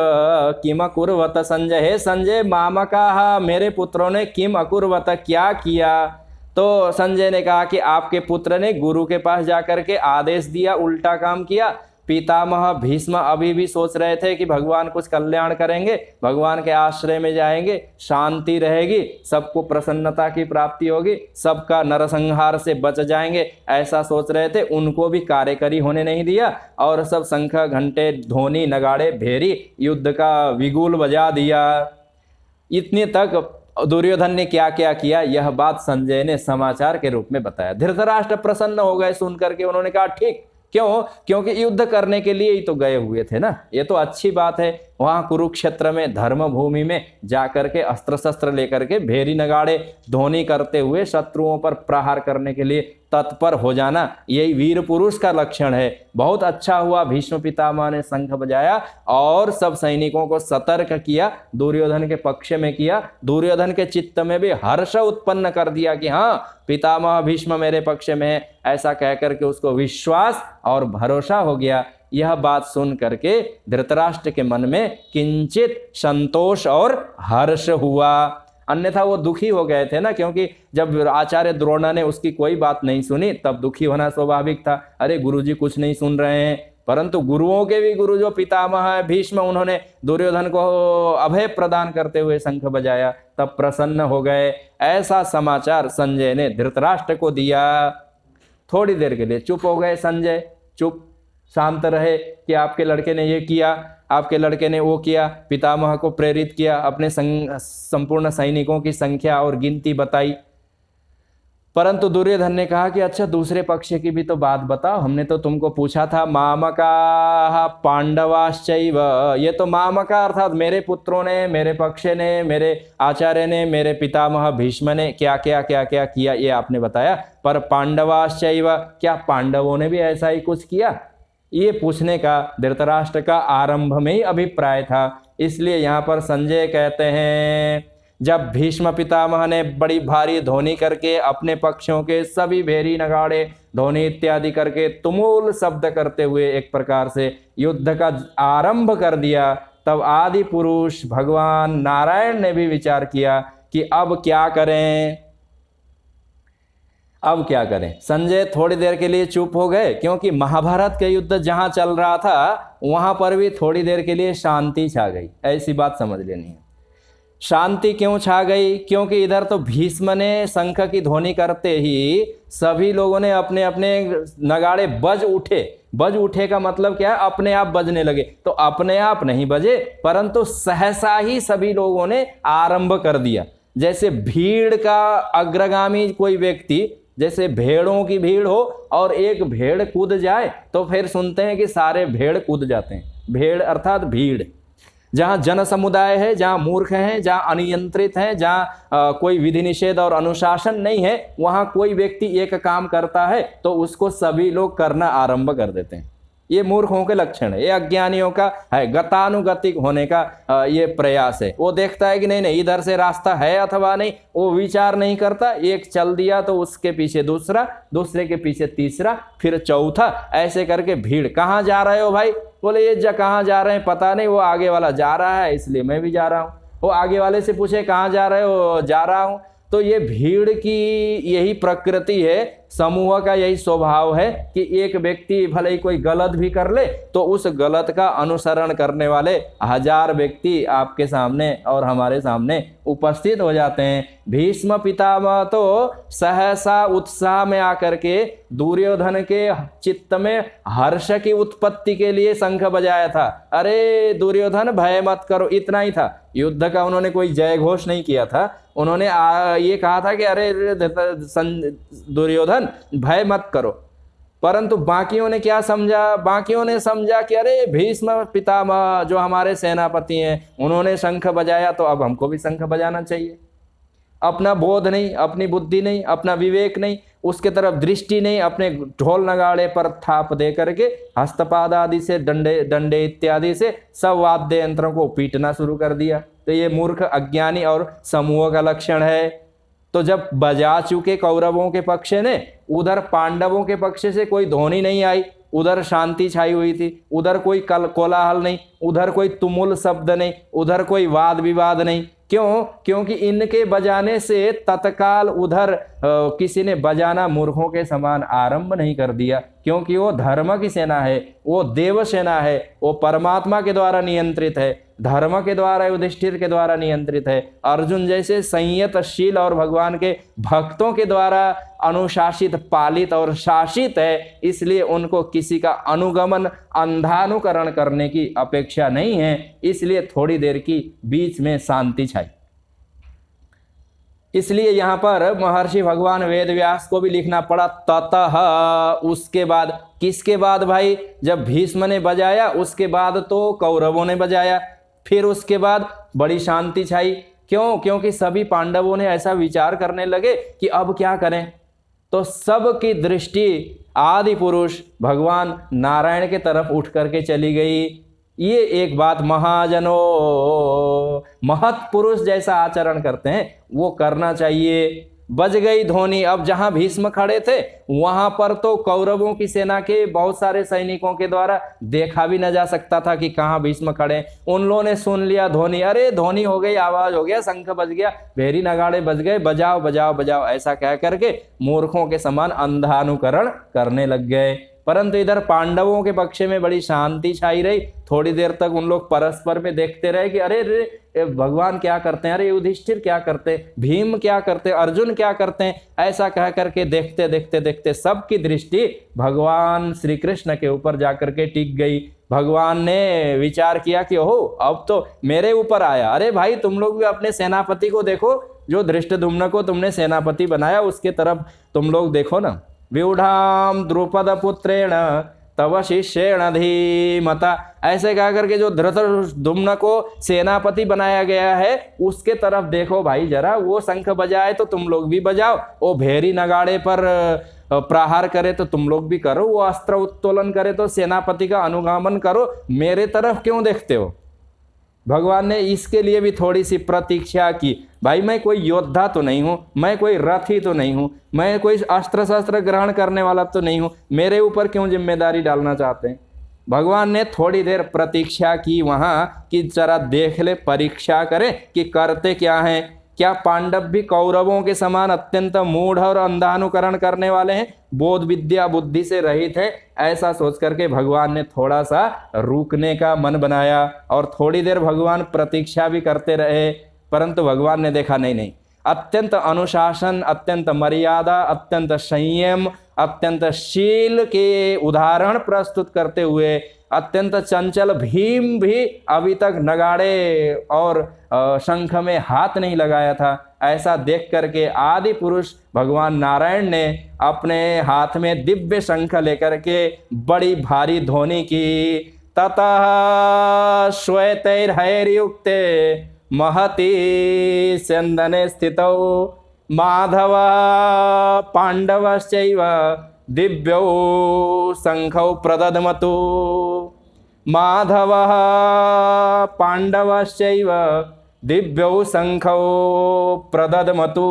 किम अकुर्वत संजय, हे संजय मामका मेरे पुत्रों ने किम अकुर्वत क्या किया। तो संजय ने कहा कि आपके पुत्र ने गुरु के पास जाकर के आदेश दिया, उल्टा काम किया। पितामह भीष्म अभी भी सोच रहे थे कि भगवान कुछ कल्याण करेंगे, भगवान के आश्रय में जाएंगे, शांति रहेगी, सबको प्रसन्नता की प्राप्ति होगी, सबका नरसंहार से बच जाएंगे, ऐसा सोच रहे थे। उनको भी कार्यकरी होने नहीं दिया और सब शंख घंटे ध्वनि नगाड़े भेरी युद्ध का विगुल बजा दिया। इतने तक दुर्योधन ने क्या क्या किया यह बात संजय ने समाचार के रूप में बताया। धृतराष्ट्र प्रसन्न हो गए सुनकर के, उन्होंने कहा ठीक, क्यों? क्योंकि युद्ध करने के लिए ही तो गए हुए थे ना, ये तो अच्छी बात है। वहां कुरुक्षेत्र में धर्म भूमि में जाकर के अस्त्र शस्त्र लेकर के भेरी नगाड़े ध्वनि करते हुए शत्रुओं पर प्रहार करने के लिए तत्पर हो जाना, यही वीर पुरुष का लक्षण है। बहुत अच्छा हुआ भीष्म पितामह ने शंख बजाया और सब सैनिकों को सतर्क किया, दुर्योधन के पक्ष में किया। दुर्योधन के चित्त में भी हर्ष उत्पन्न कर दिया कि हाँ, पितामह भीष्म मेरे पक्ष में है, ऐसा कहकर के उसको विश्वास और भरोसा हो गया यह बात सुन करके धृतराष्ट्र के मन में किंचित संतोष और हर्ष हुआ, अन्यथा वो दुखी हो गए थे ना, क्योंकि जब आचार्य द्रोण ने उसकी कोई बात नहीं सुनी तब दुखी होना स्वाभाविक था। अरे गुरुजी कुछ नहीं सुन रहे हैं, परंतु गुरुओं के भी गुरु जो पितामह है भीष्म, उन्होंने दुर्योधन को अभय प्रदान करते हुए शंख बजाया, तब प्रसन्न हो गए। ऐसा समाचार संजय ने धृतराष्ट्र को दिया। थोड़ी देर के लिए चुप हो गए संजय, चुप शांत रहे कि आपके लड़के ने ये किया, आपके लड़के ने वो किया, पितामह को प्रेरित किया, अपने संपूर्ण सैनिकों की संख्या और गिनती बताई। परंतु दुर्योधन ने कहा कि अच्छा दूसरे पक्ष की भी तो बात बताओ, हमने तो तुमको पूछा था मामका पांडवाश्चैव, ये तो मामका अर्थात मेरे पुत्रों ने, मेरे पक्ष ने, मेरे आचार्य ने, मेरे पितामह भीष्म ने क्या क्या क्या क्या किया ये आपने बताया, पर पांडवाश्चैव क्या पांडवों ने भी ऐसा ही कुछ किया? ये पूछने का धृतराष्ट्र का आरंभ में ही अभिप्राय था। इसलिए यहाँ पर संजय कहते हैं जब भीष्म पितामह ने बड़ी भारी ध्वनि करके अपने पक्षों के सभी भेरी नगाड़े ध्वनि इत्यादि करके तुमुल शब्द करते हुए एक प्रकार से युद्ध का आरंभ कर दिया, तब आदि पुरुष भगवान नारायण ने भी विचार किया कि अब क्या करें, अब क्या करें। संजय थोड़ी देर के लिए चुप हो गए, क्योंकि महाभारत के युद्ध जहां चल रहा था वहां पर भी थोड़ी देर के लिए शांति छा गई, ऐसी बात समझ लेनी है। शांति क्यों छा गई? क्योंकि इधर तो भीष्म ने शंख की ध्वनि करते ही सभी लोगों ने अपने अपने नगाड़े बज उठे। बज उठे का मतलब क्या है? अपने आप बजने लगे। तो अपने आप नहीं बजे, परंतु सहसा ही सभी लोगों ने आरंभ कर दिया। जैसे भीड़ का अग्रगामी कोई व्यक्ति, जैसे भेड़ों की भीड़ हो और एक भेड़ कूद जाए तो फिर सुनते हैं कि सारे भेड़ कूद जाते हैं। भेड़ अर्थात भीड़, जहाँ जन समुदाय है, जहाँ मूर्ख हैं, जहाँ अनियंत्रित हैं, जहाँ कोई विधि निषेध और अनुशासन नहीं है, वहाँ कोई व्यक्ति एक काम करता है तो उसको सभी लोग करना आरंभ कर देते हैं। ये मूर्खों के लक्षण है, ये अज्ञानियों का है, गतानुगतिक होने का ये प्रयास है। वो देखता है कि नहीं नहीं इधर से रास्ता है अथवा नहीं, वो विचार नहीं करता, एक चल दिया तो उसके पीछे दूसरा, दूसरे के पीछे तीसरा, फिर चौथा, ऐसे करके भीड़। कहाँ जा रहे हो भाई? बोले ये कहाँ जा रहे हैं पता नहीं, वो आगे वाला जा रहा है इसलिए मैं भी जा रहा हूँ। वो आगे वाले से पूछे कहाँ जा रहे हो? जा रहा हूँ। तो ये भीड़ की यही प्रकृति है, समूह का यही स्वभाव है कि एक व्यक्ति भले ही कोई गलत भी कर ले तो उस गलत का अनुसरण करने वाले हजार व्यक्ति आपके सामने और हमारे सामने उपस्थित हो जाते हैं। भीष्म पितामह तो सहसा उत्साह में आकर के दुर्योधन के चित्त में हर्ष की उत्पत्ति के लिए शंख बजाया था। अरे दुर्योधन भय मत करो, इतना ही था। युद्ध का उन्होंने कोई जय घोष नहीं किया था, उन्होंने ये कहा था कि अरे दुर्योधन भय मत करो। परंतु बाकियों ने क्या समझा? बाकियों ने समझा कि अरे भीष्म पितामह जो हमारे सेनापति हैं उन्होंने शंख बजाया तो अब हमको भी शंख बजाना चाहिए। अपना बोध नहीं, अपनी बुद्धि नहीं, अपना विवेक नहीं, उसके तरफ दृष्टि नहीं, अपने ढोल नगाड़े पर थाप दे करके हस्तपाद आदि से डंडे इत्यादि से सब वाद्य यंत्रों को पीटना शुरू कर दिया। तो ये मूर्ख अज्ञानी और समूह का लक्षण है। तो जब बजा चुके कौरवों के पक्ष ने, उधर पांडवों के पक्ष से कोई ध्वनि नहीं आई, उधर शांति छाई हुई थी, उधर कोई कोलाहल नहीं, उधर कोई तुमुल शब्द नहीं, उधर कोई वाद विवाद नहीं। क्यों? क्योंकि इनके बजाने से तत्काल उधर किसी ने बजाना मूर्खों के समान आरंभ नहीं कर दिया, क्योंकि वो धर्म की सेना है, वो देव सेना है, वो परमात्मा के द्वारा नियंत्रित है, धर्म के द्वारा, युधिष्ठिर के द्वारा नियंत्रित है। अर्जुन जैसे संयतशील और भगवान के भक्तों के द्वारा अनुशासित, पालित और शासित है। इसलिए उनको किसी का अनुगमन, अंधानुकरण करने की अपेक्षा नहीं है। इसलिए थोड़ी देर की बीच में शांति छाई। इसलिए यहाँ पर महर्षि भगवान वेदव्यास को भी लिखना पड़ा ततः, उसके बाद। किसके बाद भाई? जब भीष्म ने बजाया उसके बाद तो कौरवों ने बजाया, फिर उसके बाद बड़ी शांति छाई। क्यों? क्योंकि सभी पांडवों ने ऐसा विचार करने लगे कि अब क्या करें। तो सबकी दृष्टि आदि पुरुष भगवान नारायण के तरफ उठ करके चली गई। ये एक बात महाजनों, महत पुरुष जैसा आचरण करते हैं वो करना चाहिए। बज गई ध्वनि। अब जहां भीष्म खड़े थे वहां पर तो कौरवों की सेना के बहुत सारे सैनिकों के द्वारा देखा भी न जा सकता था कि कहां भीष्म खड़े। उन लोगों ने सुन लिया ध्वनि, अरे ध्वनि हो गई, आवाज हो गया, शंख बज गया, भेरी नगाड़े बज गए, बजाओ बजाओ बजाओ, ऐसा कह करके मूर्खों के समान अंधानुकरण करने लग गए। परंतु इधर पांडवों के पक्ष में बड़ी शांति छाई रही। थोड़ी देर तक उन लोग परस्पर में देखते रहे कि अरे रे भगवान क्या करते हैं, अरे युधिष्ठिर क्या करते, भीम क्या करते, अर्जुन क्या करते हैं, ऐसा कह करके देखते देखते देखते सबकी दृष्टि भगवान श्री कृष्ण के ऊपर जाकर के टिक गई। भगवान ने विचार किया कि ओहो अब तो मेरे ऊपर आया। अरे भाई तुम लोग भी अपने सेनापति को देखो, जो धृष्टद्युम्न को तुमने सेनापति बनाया उसके तरफ तुम लोग देखो ना। व्यूढ़ाम द्रुपद पुत्रेण तव शिष्येण धीमता, ऐसे कह करके जो धृष्टद्युम्न को सेनापति बनाया गया है उसके तरफ देखो भाई जरा। वो शंख बजाए तो तुम लोग भी बजाओ, वो भेरी नगाड़े पर प्रहार करे तो तुम लोग भी करो, वो अस्त्र उत्तोलन करे तो सेनापति का अनुगमन करो, मेरे तरफ क्यों देखते हो। भगवान ने इसके लिए भी थोड़ी सी प्रतीक्षा की। भाई मैं कोई योद्धा तो नहीं हूं, मैं कोई रथी तो नहीं हूं, मैं कोई अस्त्र शस्त्र ग्रहण करने वाला तो नहीं हूं, मेरे ऊपर क्यों जिम्मेदारी डालना चाहते हैं। भगवान ने थोड़ी देर प्रतीक्षा की वहां कि जरा देख ले, परीक्षा करें कि करते क्या हैं। क्या पांडव भी कौरवों के समान अत्यंत मूढ़ और अंधानुकरण करने वाले हैं, बोध विद्या बुद्धि से रहित हैं। ऐसा सोच करके भगवान ने थोड़ा सा रुकने का मन बनाया और थोड़ी देर भगवान प्रतीक्षा भी करते रहे। परंतु भगवान ने देखा नहीं, अत्यंत अनुशासन, अत्यंत मर्यादा, अत्यंत संयम, अत्यंत शील के उदाहरण प्रस्तुत करते हुए अत्यंत चंचल भीम भी अभी तक नगाड़े और शंख में हाथ नहीं लगाया था। ऐसा देख करके आदि पुरुष भगवान नारायण ने अपने हाथ में दिव्य शंख लेकर के बड़ी भारी ध्वनि की। ततः श्वेतैर्हैर्युक्ते महती स्यन्दने स्थितौ माधव पांडवश्चैव दिव्यौ शंखौ प्रददमतु। माधवः पांडवश्चैव दिव्यौ शंखौ प्रददमतु।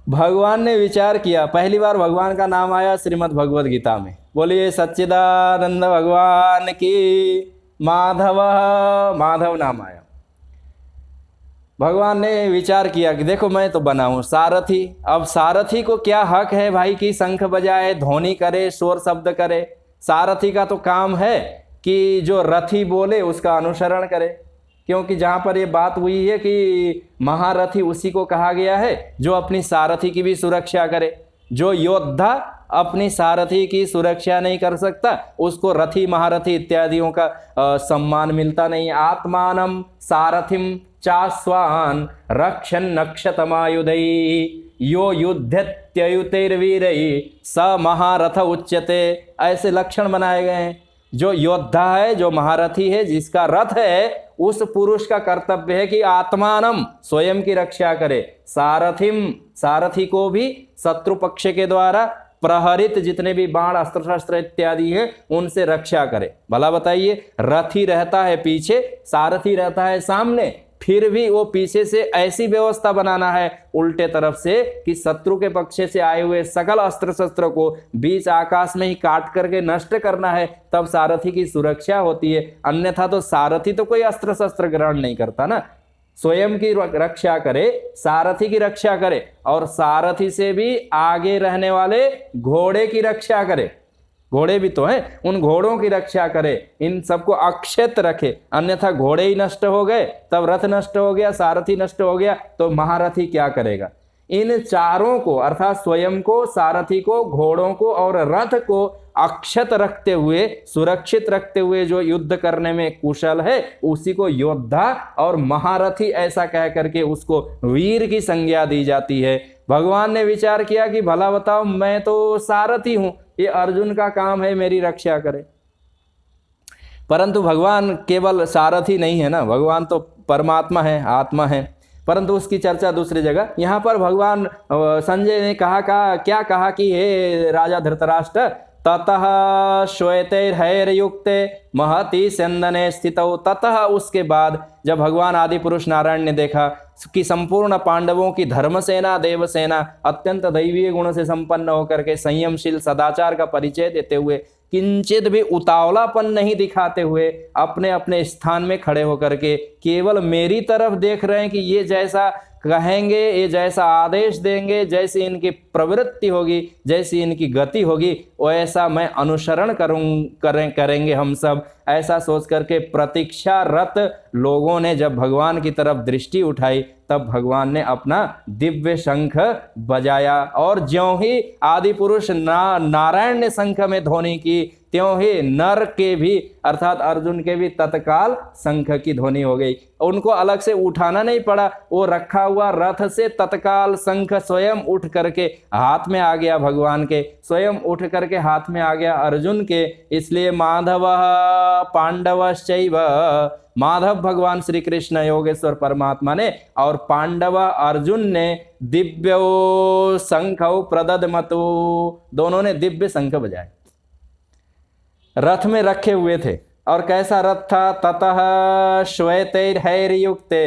भगवान ने विचार किया, पहली बार भगवान का नाम आया श्रीमद् भगवद गीता में। बोलिए सच्चिदानंद भगवान की। माधव, माधव नाम आया। भगवान ने विचार किया कि देखो मैं तो बना हूं सारथी, अब सारथी को क्या हक है भाई कि शंख बजाए, ध्वनि करे, शोर शब्द करे। सारथी का तो काम है कि जो रथी बोले उसका अनुसरण करे, क्योंकि जहां पर ये बात हुई है कि महारथी उसी को कहा गया है जो अपनी सारथी की भी सुरक्षा करे। जो योद्धा अपनी सारथी की सुरक्षा नहीं कर सकता उसको रथी महारथी इत्यादियों का सम्मान मिलता नहीं। आत्मानं सारथिम चास्वान रक्षन् नक्षतमायुधैः यो युध्यत्ययुतैर्वीरैः स महारथ उच्यते। ऐसे लक्षण बनाए गए हैं। जो योद्धा है, जो महारथी है, जिसका रथ है, उस पुरुष का कर्तव्य है कि आत्मानम स्वयं की रक्षा करे, सारथिम सारथी को भी शत्रु पक्ष के द्वारा प्रहरित जितने भी बाण अस्त्र शस्त्र इत्यादि हैं उनसे रक्षा करे। भला बताइए, रथी रहता है पीछे, सारथी रहता है सामने, फिर भी वो पीछे से ऐसी व्यवस्था बनाना है उल्टे तरफ से कि शत्रु के पक्ष से आए हुए सकल अस्त्र शस्त्र को बीच आकाश में ही काट करके नष्ट करना है, तब सारथी की सुरक्षा होती है। अन्यथा तो सारथी तो कोई अस्त्र शस्त्र ग्रहण नहीं करता ना। स्वयं की रक्षा करे, सारथी की रक्षा करे और सारथी से भी आगे रहने वाले घोड़े की रक्षा करे। घोड़े भी तो हैं, उन घोड़ों की रक्षा करे, इन सबको अक्षत रखे। अन्यथा घोड़े ही नष्ट हो गए, तब रथ नष्ट हो गया, सारथी नष्ट हो गया, तो महारथी क्या करेगा। इन चारों को अर्थात स्वयं को, सारथी को, घोड़ों को और रथ को अक्षत रखते हुए, सुरक्षित रखते हुए जो युद्ध करने में कुशल है उसी को योद्धा और महारथी ऐसा कह करके उसको वीर की संज्ञा दी जाती है। भगवान ने विचार किया कि भला बताओ, मैं तो सारथी हूं, ये अर्जुन का काम है मेरी रक्षा करे। परंतु भगवान केवल सारथी नहीं है ना, भगवान तो परमात्मा है, आत्मा है। परंतु उसकी चर्चा दूसरी जगह। यहाँ पर भगवान संजय ने क्या कहा कि हे राजा धृतराष्ट्र, ततः श्वेतैर्हैर्युक्ते महति स्यंदने स्थितौ। ततः उसके बाद जब भगवान आदि पुरुष नारायण ने देखा कि संपूर्ण पांडवों की धर्मसेना देवसेना अत्यंत दैवीय गुण से संपन्न होकर के संयमशील सदाचार का परिचय देते हुए किंचित भी उतावलापन नहीं दिखाते हुए अपने अपने स्थान में खड़े होकर के केवल मेरी तरफ देख रहे हैं कि ये जैसा कहेंगे, ये जैसा आदेश देंगे, जैसी इनकी प्रवृत्ति होगी, जैसी इनकी गति होगी, वैसा मैं अनुसरण करेंगे हम सब, ऐसा सोच करके प्रतीक्षारत लोगों ने जब भगवान की तरफ दृष्टि उठाई तब भगवान ने अपना दिव्य शंख बजाया। और ज्यों ही आदि पुरुष नारायण ने शंख में ध्वनि की त्यों ही नर के भी अर्थात अर्जुन के भी तत्काल शंख की ध्वनि हो गई। उनको अलग से उठाना नहीं पड़ा, वो रखा हुआ रथ से तत्काल शंख स्वयं उठ करके हाथ में आ गया भगवान के, स्वयं उठ करके हाथ में आ गया अर्जुन के। इसलिए माधव पांडवश्चैव, माधव भगवान श्री कृष्ण योगेश्वर परमात्मा ने और पांडव अर्जुन ने दिव्यो शंखौ प्रददमतु, दोनों ने दिव्य शंख बजाए, रथ में रखे हुए थे। और कैसा रथ था? ततः श्वेतैर्हैर्युक्ते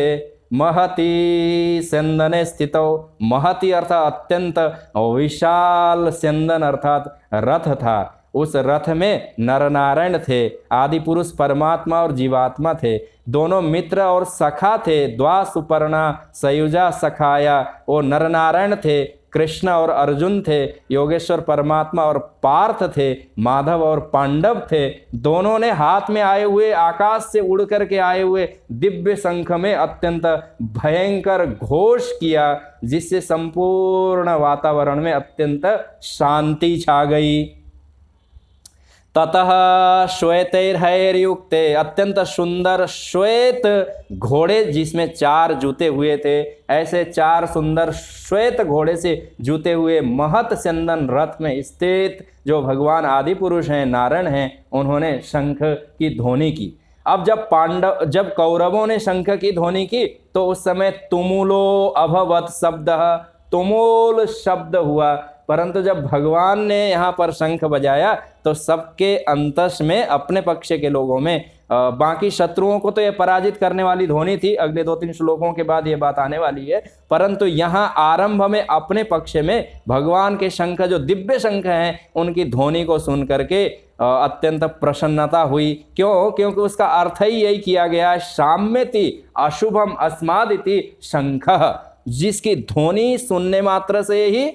महति स्यंदने स्थितौ। महति अर्थात अत्यंत विशाल, स्यंदन अर्थात रथ था। उस रथ में नर नारायण थे, आदि पुरुष परमात्मा और जीवात्मा थे, दोनों मित्र और सखा थे। द्वा सुपर्णा सयुजा सखाया, वो नर नारायण थे, कृष्ण और अर्जुन थे, योगेश्वर परमात्मा और पार्थ थे, माधव और पांडव थे। दोनों ने हाथ में आए हुए आकाश से उड़ करके आए हुए दिव्य शंख में अत्यंत भयंकर घोष किया, जिससे संपूर्ण वातावरण में अत्यंत शांति छा गई। ततः श्वेतैर्हैर्युक्ते, अत्यंत सुंदर श्वेत घोड़े जिसमें 4 जूते हुए थे, ऐसे 4 सुंदर श्वेत घोड़े से जूते हुए महत स्यंदन रथ में स्थित जो भगवान आदि पुरुष हैं, नारायण हैं, उन्होंने शंख की ध्वनि की। अब जब कौरवों ने शंख की ध्वनि की तो उस समय तुमुलो अभवत शब्द, तुमुल शब्द हुआ। परंतु जब भगवान ने यहाँ पर शंख बजाया तो सबके अंतस में, अपने पक्ष के लोगों में, बाकी शत्रुओं को तो ये पराजित करने वाली ध्वनि थी, अगले 2-3 श्लोकों के बाद ये बात आने वाली है। परंतु यहाँ आरंभ में अपने पक्ष में भगवान के शंख, जो दिव्य शंख हैं, उनकी ध्वनि को सुन करके अत्यंत प्रसन्नता हुई। क्यों? क्योंकि उसका अर्थ ही यही किया गया है, साम्यति अशुभम अस्मादिति शंखः, जिसकी ध्वनि सुनने मात्र से ही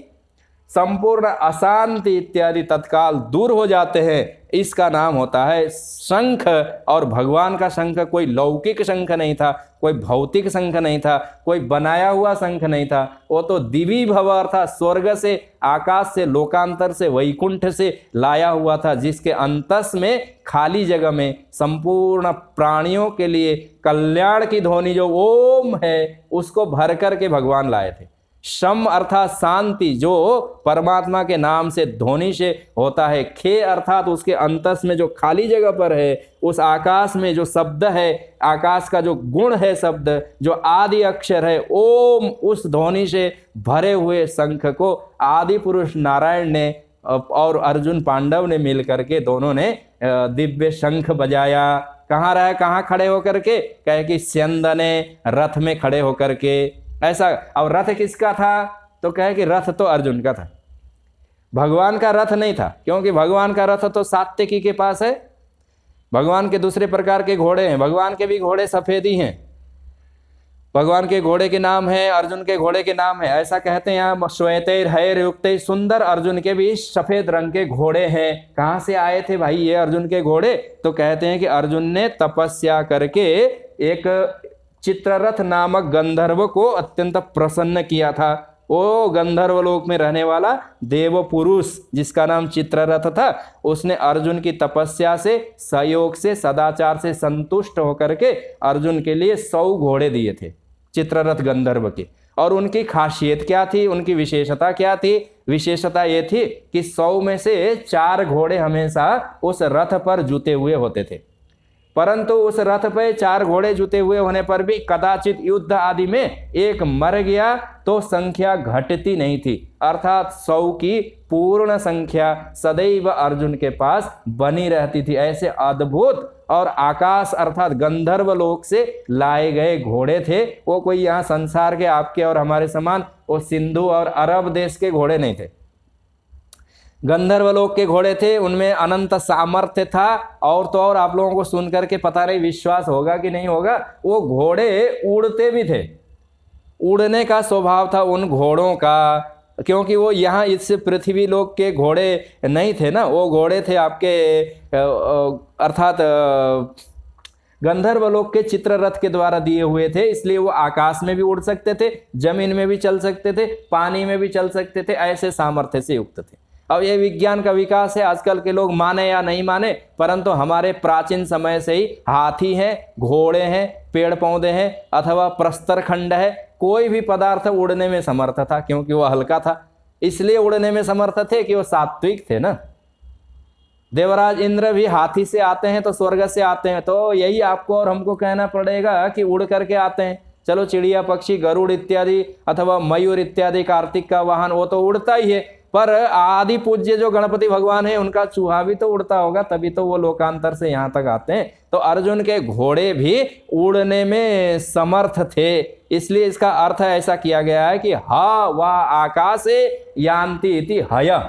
संपूर्ण अशांति इत्यादि तत्काल दूर हो जाते हैं, इसका नाम होता है शंख। और भगवान का शंख कोई लौकिक शंख नहीं था, कोई भौतिक शंख नहीं था, कोई बनाया हुआ शंख नहीं था, वो तो दिवी भव अर्थात स्वर्ग से, आकाश से, लोकांतर से, वैकुंठ से लाया हुआ था, जिसके अंतस में खाली जगह में संपूर्ण प्राणियों के लिए कल्याण की ध्वनि जो ओम है, उसको भर करके भगवान लाए थे। शम अर्थात शांति, जो परमात्मा के नाम से ध्वनि से होता है। खे अर्थात उसके अंतस में जो खाली जगह पर है, उस आकाश में जो शब्द है, आकाश का जो गुण है शब्द, जो आदि अक्षर है ओम, उस ध्वनि से भरे हुए शंख को आदि पुरुष नारायण ने और अर्जुन पांडव ने मिल करके दोनों ने दिव्य शंख बजाया। कहाँ रहे, कहाँ खड़े होकर के? कहे कि स्यंदने, रथ में खड़े होकर के। ऐसा, और रथ किसका था? तो कहे कि रथ तो अर्जुन का था, भगवान का रथ नहीं था, क्योंकि भगवान का रथ तो सात्यकी के पास है। भगवान के दूसरे प्रकार के घोड़े हैं, भगवान के भी घोड़े सफेद ही हैं, भगवान के घोड़े के नाम है, अर्जुन के घोड़े के नाम है। ऐसा कहते हैं यहाँ श्वेतैर्हैर्युक्ते, सुंदर अर्जुन के भी सफेद रंग के घोड़े हैं। कहाँ से आए थे भाई ये अर्जुन के घोड़े? तो कहते हैं कि अर्जुन ने तपस्या करके एक चित्ररथ नामक गंधर्व को अत्यंत प्रसन्न किया था। वो गंधर्व लोक में रहने वाला देव पुरुष जिसका नाम चित्ररथ था, उसने अर्जुन की तपस्या से, सहयोग से, सदाचार से संतुष्ट होकर के अर्जुन के लिए 100 घोड़े दिए थे, चित्ररथ गंधर्व के। और उनकी खासियत क्या थी, उनकी विशेषता क्या थी? विशेषता ये थी कि 100 में से 4 घोड़े हमेशा उस रथ पर जुते हुए होते थे। परंतु उस रथ पे 4 घोड़े जुते हुए होने पर भी कदाचित युद्ध आदि में एक मर गया तो संख्या घटती नहीं थी, अर्थात 100 की पूर्ण संख्या सदैव अर्जुन के पास बनी रहती थी। ऐसे अद्भुत और आकाश अर्थात गंधर्व लोक से लाए गए घोड़े थे। वो कोई यहाँ संसार के आपके और हमारे समान वो सिंधु और अरब देश के घोड़े नहीं थे, गंधर्व लोक के घोड़े थे। उनमें अनंत सामर्थ्य था। और तो और आप लोगों को सुन करके पता नहीं विश्वास होगा कि नहीं होगा, वो घोड़े उड़ते भी थे। उड़ने का स्वभाव था उन घोड़ों का, क्योंकि वो यहाँ इस पृथ्वी लोक के घोड़े नहीं थे ना, वो घोड़े थे आपके अर्थात गंधर्व लोक के चित्ररथ के द्वारा दिए हुए थे। इसलिए वो आकाश में भी उड़ सकते थे, जमीन में भी चल सकते थे, पानी में भी चल सकते थे, ऐसे सामर्थ्य से युक्त थे। अब ये विज्ञान का विकास है, आजकल के लोग माने या नहीं माने, परंतु हमारे प्राचीन समय से ही हाथी हैं, घोड़े हैं, पेड़ पौधे हैं अथवा प्रस्तर खंड है, कोई भी पदार्थ उड़ने में समर्थ था, क्योंकि वो हल्का था। इसलिए उड़ने में समर्थ थे कि वो सात्विक थे ना। देवराज इंद्र भी हाथी से आते हैं तो स्वर्ग से आते हैं, तो यही आपको और हमको कहना पड़ेगा कि उड़ करके आते हैं। चलो चिड़िया पक्षी गरुड़ इत्यादि अथवा मयूर इत्यादि कार्तिक का वाहन वो तो उड़ता ही है, पर आदि पूज्य जो गणपति भगवान है उनका चूहा भी तो उड़ता होगा, तभी तो वो लोकांतर से यहाँ तक आते हैं। तो अर्जुन के घोड़े भी उड़ने में समर्थ थे। इसलिए इसका अर्थ ऐसा किया गया है कि हा वा आकाशे यान्ति इति हय।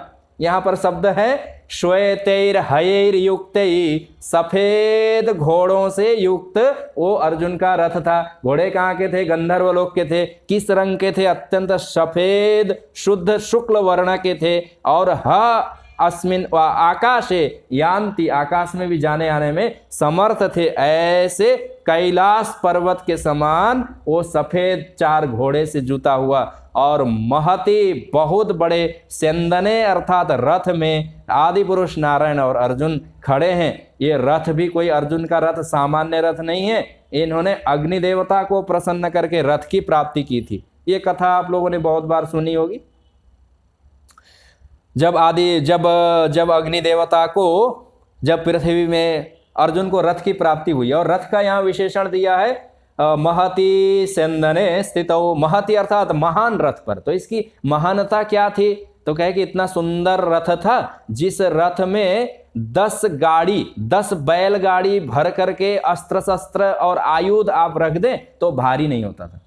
यहाँ पर शब्द है श्वेतैर हयैर युक्तै, सफेद घोड़ों से युक्त वो अर्जुन का रथ था। घोड़े कहाँ के थे? गंधर्व लोक के थे। किस रंग के थे? अत्यंत सफेद शुद्ध शुक्ल वर्ण के थे। और ह अस्मिन आकाशे यान्ति, आकाश में भी जाने आने में समर्थ थे। ऐसे कैलाश पर्वत के समान वो सफेद 4 घोड़े से जुता हुआ और महती बहुत बड़े सेंदने अर्थात रथ में आदि पुरुष नारायण और अर्जुन खड़े हैं। ये रथ भी कोई अर्जुन का रथ सामान्य रथ नहीं है, इन्होंने अग्नि देवता को प्रसन्न करके रथ की प्राप्ति की थी। ये कथा आप लोगों ने बहुत बार सुनी होगी। जब अग्नि देवता को जब पृथ्वी में अर्जुन को रथ की प्राप्ति हुई, और रथ का यहाँ विशेषण दिया है महति सेंदने स्थितौ, महति अर्थात महान रथ पर। तो इसकी महानता क्या थी? तो कहे कि इतना सुंदर रथ था जिस रथ में 10 बैलगाड़ी भर करके अस्त्र शस्त्र और आयुध आप रख दें तो भारी नहीं होता था।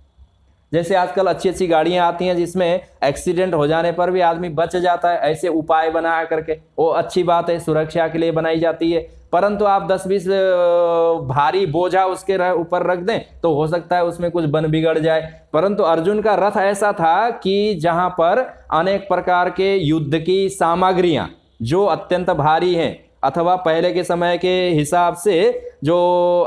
जैसे आजकल अच्छी अच्छी गाड़ियां आती हैं जिसमें एक्सीडेंट हो जाने पर भी आदमी बच जाता है, ऐसे उपाय बना करके वो अच्छी बात है, सुरक्षा के लिए बनाई जाती है। परंतु आप 10-20 भारी बोझा उसके ऊपर रख दें तो हो सकता है उसमें कुछ बन बिगड़ जाए। परंतु अर्जुन का रथ ऐसा था कि जहां पर अनेक प्रकार के युद्ध की सामग्रियां जो अत्यंत भारी हैं अथवा पहले के समय के हिसाब से जो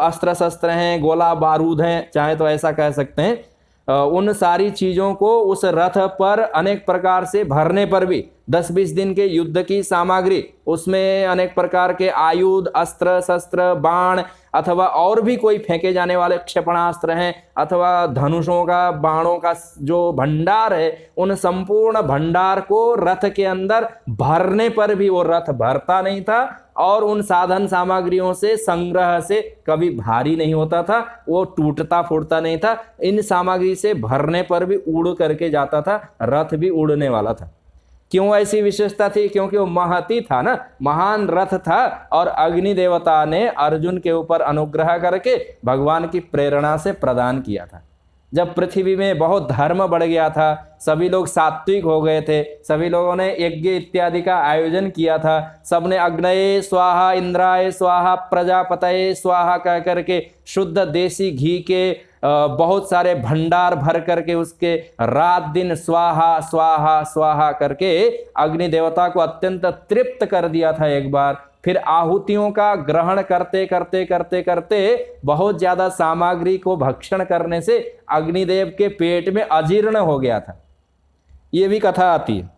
अस्त्र शस्त्र हैं, गोला बारूद हैं, चाहे तो ऐसा कह सकते हैं, उन सारी चीजों को उस रथ पर अनेक प्रकार से भरने पर भी 10-20 दिन के युद्ध की सामग्री, उसमें अनेक प्रकार के आयुध, अस्त्र शस्त्र, बाण अथवा और भी कोई फेंके जाने वाले क्षेपणास्त्र हैं अथवा धनुषों का, बाणों का जो भंडार है, उन संपूर्ण भंडार को रथ के अंदर भरने पर भी वो रथ भरता नहीं था और उन साधन सामग्रियों से संग्रह से कभी भारी नहीं होता था, वो टूटता फूटता नहीं था। इन सामग्री से भरने पर भी उड़ करके जाता था, रथ भी उड़ने वाला था। क्यों ऐसी विशेषता थी? क्योंकि वो महती था ना, महान रथ था और अग्नि देवता ने अर्जुन के ऊपर अनुग्रह करके भगवान की प्रेरणा से प्रदान किया था। जब पृथ्वी में बहुत धर्म बढ़ गया था, सभी लोग सात्विक हो गए थे, सभी लोगों ने यज्ञ इत्यादि का आयोजन किया था, सबने अग्नये स्वाहा, इंद्राय स्वाहा, प्रजापतये स्वाहा कह करके शुद्ध देसी घी के बहुत सारे भंडार भर करके उसके रात दिन स्वाहा स्वाहा स्वाहा करके अग्नि देवता को अत्यंत तृप्त कर दिया था एक बार। फिर आहुतियों का ग्रहण करते करते करते करते बहुत ज्यादा सामग्री को भक्षण करने से अग्निदेव के पेट में अजीर्ण हो गया था। ये भी कथा आती है।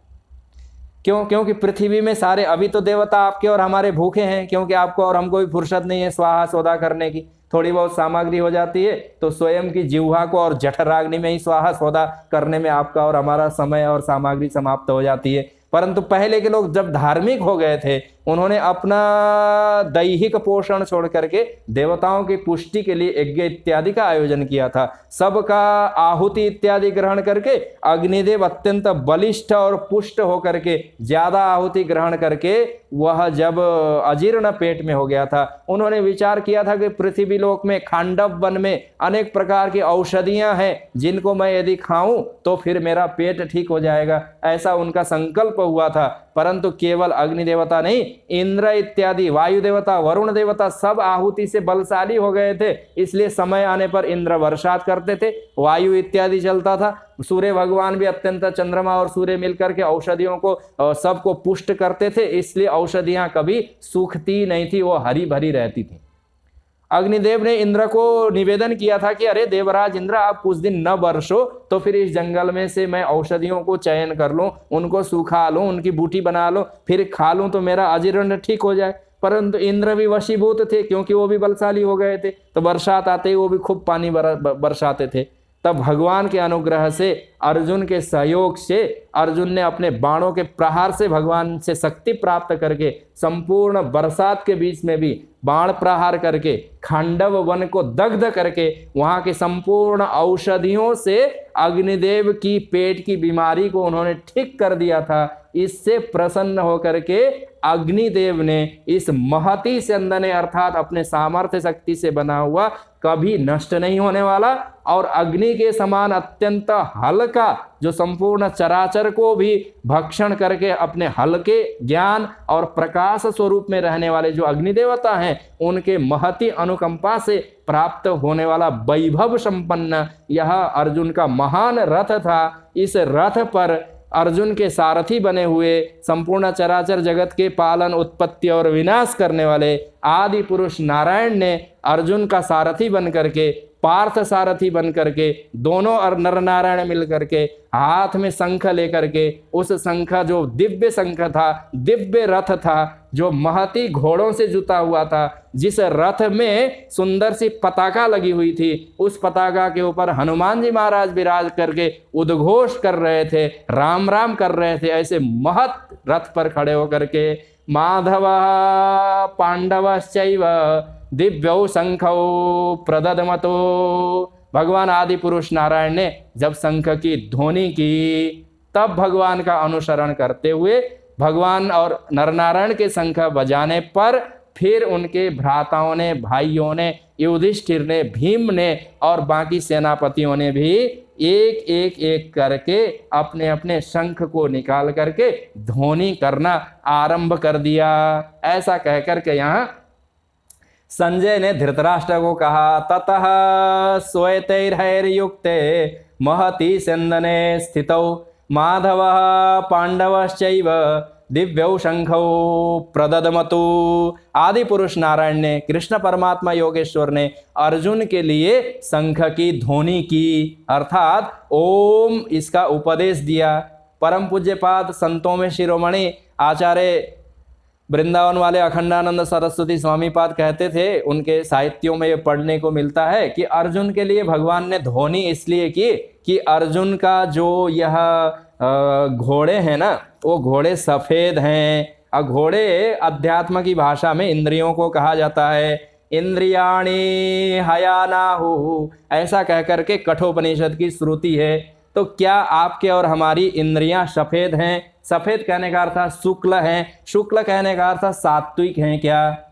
क्यों? क्योंकि पृथ्वी में सारे अभी तो देवता आपके और हमारे भूखे हैं, क्योंकि आपको और हमको भी फुर्सत नहीं है स्वाहा सौदा करने की। थोड़ी बहुत सामग्री हो जाती है तो स्वयं की जिह्वा को और जठराग्नि में ही स्वाहा सौदा करने में आपका और हमारा समय और सामग्री समाप्त हो जाती है। परंतु पहले के लोग जब धार्मिक हो गए थे उन्होंने अपना दैहिक पोषण छोड़ करके देवताओं की पुष्टि के लिए यज्ञ इत्यादि का आयोजन किया था। सबका आहुति इत्यादि ग्रहण करके अग्निदेव अत्यंत बलिष्ठ और पुष्ट होकर के ज्यादा आहुति ग्रहण करके वह जब अजीर्ण पेट में हो गया था, उन्होंने विचार किया था कि पृथ्वी लोक में खांडव वन में अनेक प्रकार की औषधियां हैं जिनको मैं यदि खाऊं तो फिर मेरा पेट ठीक हो जाएगा, ऐसा उनका संकल्प हुआ था। परंतु केवल अग्नि देवता नहीं, इंद्र इत्यादि, वायु देवता, वरुण देवता सब आहुति से बलशाली हो गए थे, इसलिए समय आने पर इंद्र वर्षात करते थे, वायु इत्यादि चलता था, सूर्य भगवान भी अत्यंत चंद्रमा और सूर्य मिलकर के औषधियों को सबको पुष्ट करते थे, इसलिए औषधियां कभी सूखती नहीं थी, वो हरी भरी रहती थी। अग्निदेव ने इंद्र को निवेदन किया था कि अरे देवराज इंद्र, आप कुछ दिन न बरसो तो फिर इस जंगल में से मैं औषधियों को चयन कर लूं, उनको सूखा लूं, उनकी बूटी बना लूं, फिर खा लूं तो मेरा अजीर्ण ठीक हो जाए। परंतु इंद्र भी वशीभूत थे, क्योंकि वो भी बलशाली हो गए थे, तो बरसात आते ही वो भी खूब पानी बरसाते थे। तब भगवान के अनुग्रह से, अर्जुन के सहयोग से, अर्जुन ने अपने बाणों के प्रहार से भगवान से शक्ति प्राप्त करके संपूर्ण बरसात के बीच में भी बाण प्रहार करके खांडव वन को दग्ध करके वहां के संपूर्ण औषधियों से अग्निदेव की पेट की बीमारी को उन्होंने ठीक कर दिया था। इससे प्रसन्न होकर के अग्निदेव ने इस महती चंदने अर्थात अपने सामर्थ्य शक्ति से बना हुआ, कभी नष्ट नहीं होने वाला और अग्नि के समान अत्यंत हल्का, जो संपूर्ण चराचर को भी भक्षण करके अपने हल्के ज्ञान और प्रकाश स्वरूप में रहने वाले जो अग्निदेवता हैं, उनके महती अनुकंपा से प्राप्त होने वाला वैभव संपन्न यह अर्जुन का महान रथ था। इस रथ पर अर्जुन के सारथी बने हुए संपूर्ण चराचर जगत के पालन, उत्पत्ति और विनाश करने वाले आदि पुरुष नारायण ने अर्जुन का सारथी बन करके, पार्थ सारथी बन करके, दोनों और नर नारायण मिल करके हाथ में शंख लेकर के, उस शंख जो दिव्य शंख था, दिव्य रथ था, जो महती घोड़ों से जुता हुआ था, जिस रथ में सुंदर सी पताका लगी हुई थी, उस पताका के ऊपर हनुमान जी महाराज विराज करके उद्घोष कर रहे थे, राम राम कर रहे थे। ऐसे महत रथ पर खड़े होकर के माधव पांडवश्चैव दिव्यौ शंखौ प्रददमतो, भगवान आदि पुरुष नारायण ने जब शंख की ध्वनि की, तब भगवान का अनुसरण करते हुए भगवान और नरनारायण के शंख बजाने पर फिर उनके भ्राताओं ने, भाइयों ने, युधिष्ठिर ने, भीम ने और बाकी सेनापतियों ने भी एक एक एक करके अपने अपने शंख को निकाल करके ध्वनि करना आरंभ कर दिया। ऐसा कहकर के यहाँ संजय ने धृतराष्ट्र को कहा, ततः श्वेतैर्हैर्युक्ते महती चंदने स्थितौ माधवः पांडवश्चैव दिव्यौ शंखौ प्रददमतु। आदि पुरुष नारायण ने, कृष्ण परमात्मा योगेश्वर ने अर्जुन के लिए शंख की ध्वनि की, अर्थात ओम इसका उपदेश दिया। परम पूज्यपाद संतों में शिरोमणि आचार्य वृंदावन वाले अखंडानंद सरस्वती स्वामी पाद कहते थे, उनके साहित्यों में ये पढ़ने को मिलता है कि अर्जुन के लिए भगवान ने ध्वनि इसलिए की कि अर्जुन का जो यह घोड़े हैं ना, वो घोड़े सफ़ेद हैं। और घोड़े अध्यात्म की भाषा में इंद्रियों को कहा जाता है। इंद्रियाणि हयानाहु, ऐसा कहकर के कठोपनिषद की श्रुति है। तो क्या आपके और हमारी इंद्रियां सफ़ेद हैं? सफ़ेद कहने का अर्थ शुक्ल हैं, शुक्ल कहने का अर्थ सात्विक हैं क्या?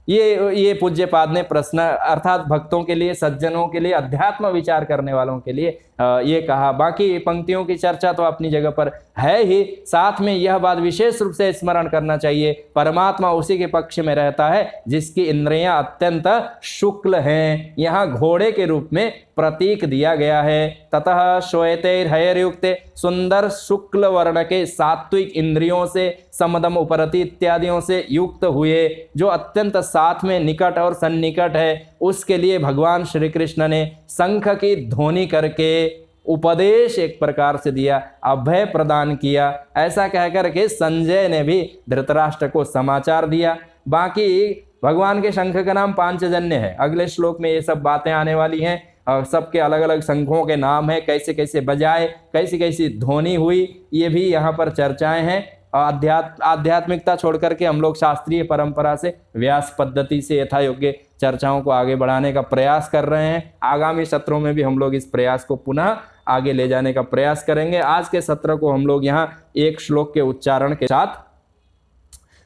ये पूज्यपाद ने प्रश्न, अर्थात भक्तों के लिए, सज्जनों के लिए, अध्यात्म विचार करने वालों के लिए ये कहा। बाकी पंक्तियों की चर्चा तो अपनी जगह पर है ही, साथ में यह बात विशेष रूप से स्मरण करना चाहिए, परमात्मा उसी के पक्ष में रहता है जिसकी इंद्रियां अत्यंत शुक्ल हैं। यहाँ घोड़े के रूप में प्रतीक दिया गया है। ततः श्वेतैर्हैर्युक्ते, सुंदर शुक्ल वर्ण के सात्विक इंद्रियों से, समदम उपरति इत्यादियों से युक्त हुए, जो अत्यंत साथ में निकट और सन्निकट है, उसके लिए भगवान श्री कृष्ण ने शंख की ध्वनि करके उपदेश एक प्रकार से दिया, अभय प्रदान किया। ऐसा कहकर के संजय ने भी धृतराष्ट्र को समाचार दिया। बाकी भगवान के शंख का नाम पांचजन्य है, अगले श्लोक में ये सब बातें आने वाली हैं। और सबके अलग अलग शंखों के नाम है, कैसे कैसे बजाए, कैसी कैसी ध्वनि हुई, ये भी यहाँ पर चर्चाएं हैं। आध्यात्मिकता छोड़ करके हम लोग शास्त्रीय परंपरा से, व्यास पद्धति से यथा योग्य चर्चाओं को आगे बढ़ाने का प्रयास कर रहे हैं। आगामी सत्रों में भी हम लोग इस प्रयास को पुनः आगे ले जाने का प्रयास करेंगे। आज के सत्र को हम लोग यहाँ एक श्लोक के उच्चारण के साथ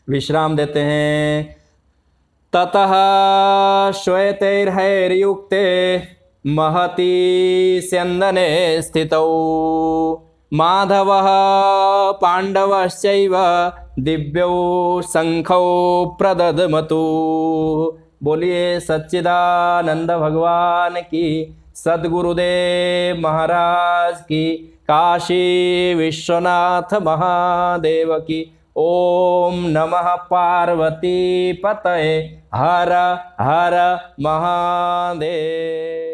विश्राम देते हैं। ततः श्वेतैर्हैर्युक्ते महती स्यन्दने स्थितौ माधवः पाण्डवश्चैव दिव्यौ शंखौ प्रददमतु। बोलिए सच्चिदानंद भगवान की, सद्गुरुदेव महाराज की, काशी विश्वनाथ महादेव की। ओम नमः पार्वती पतये, हर हर महादेव।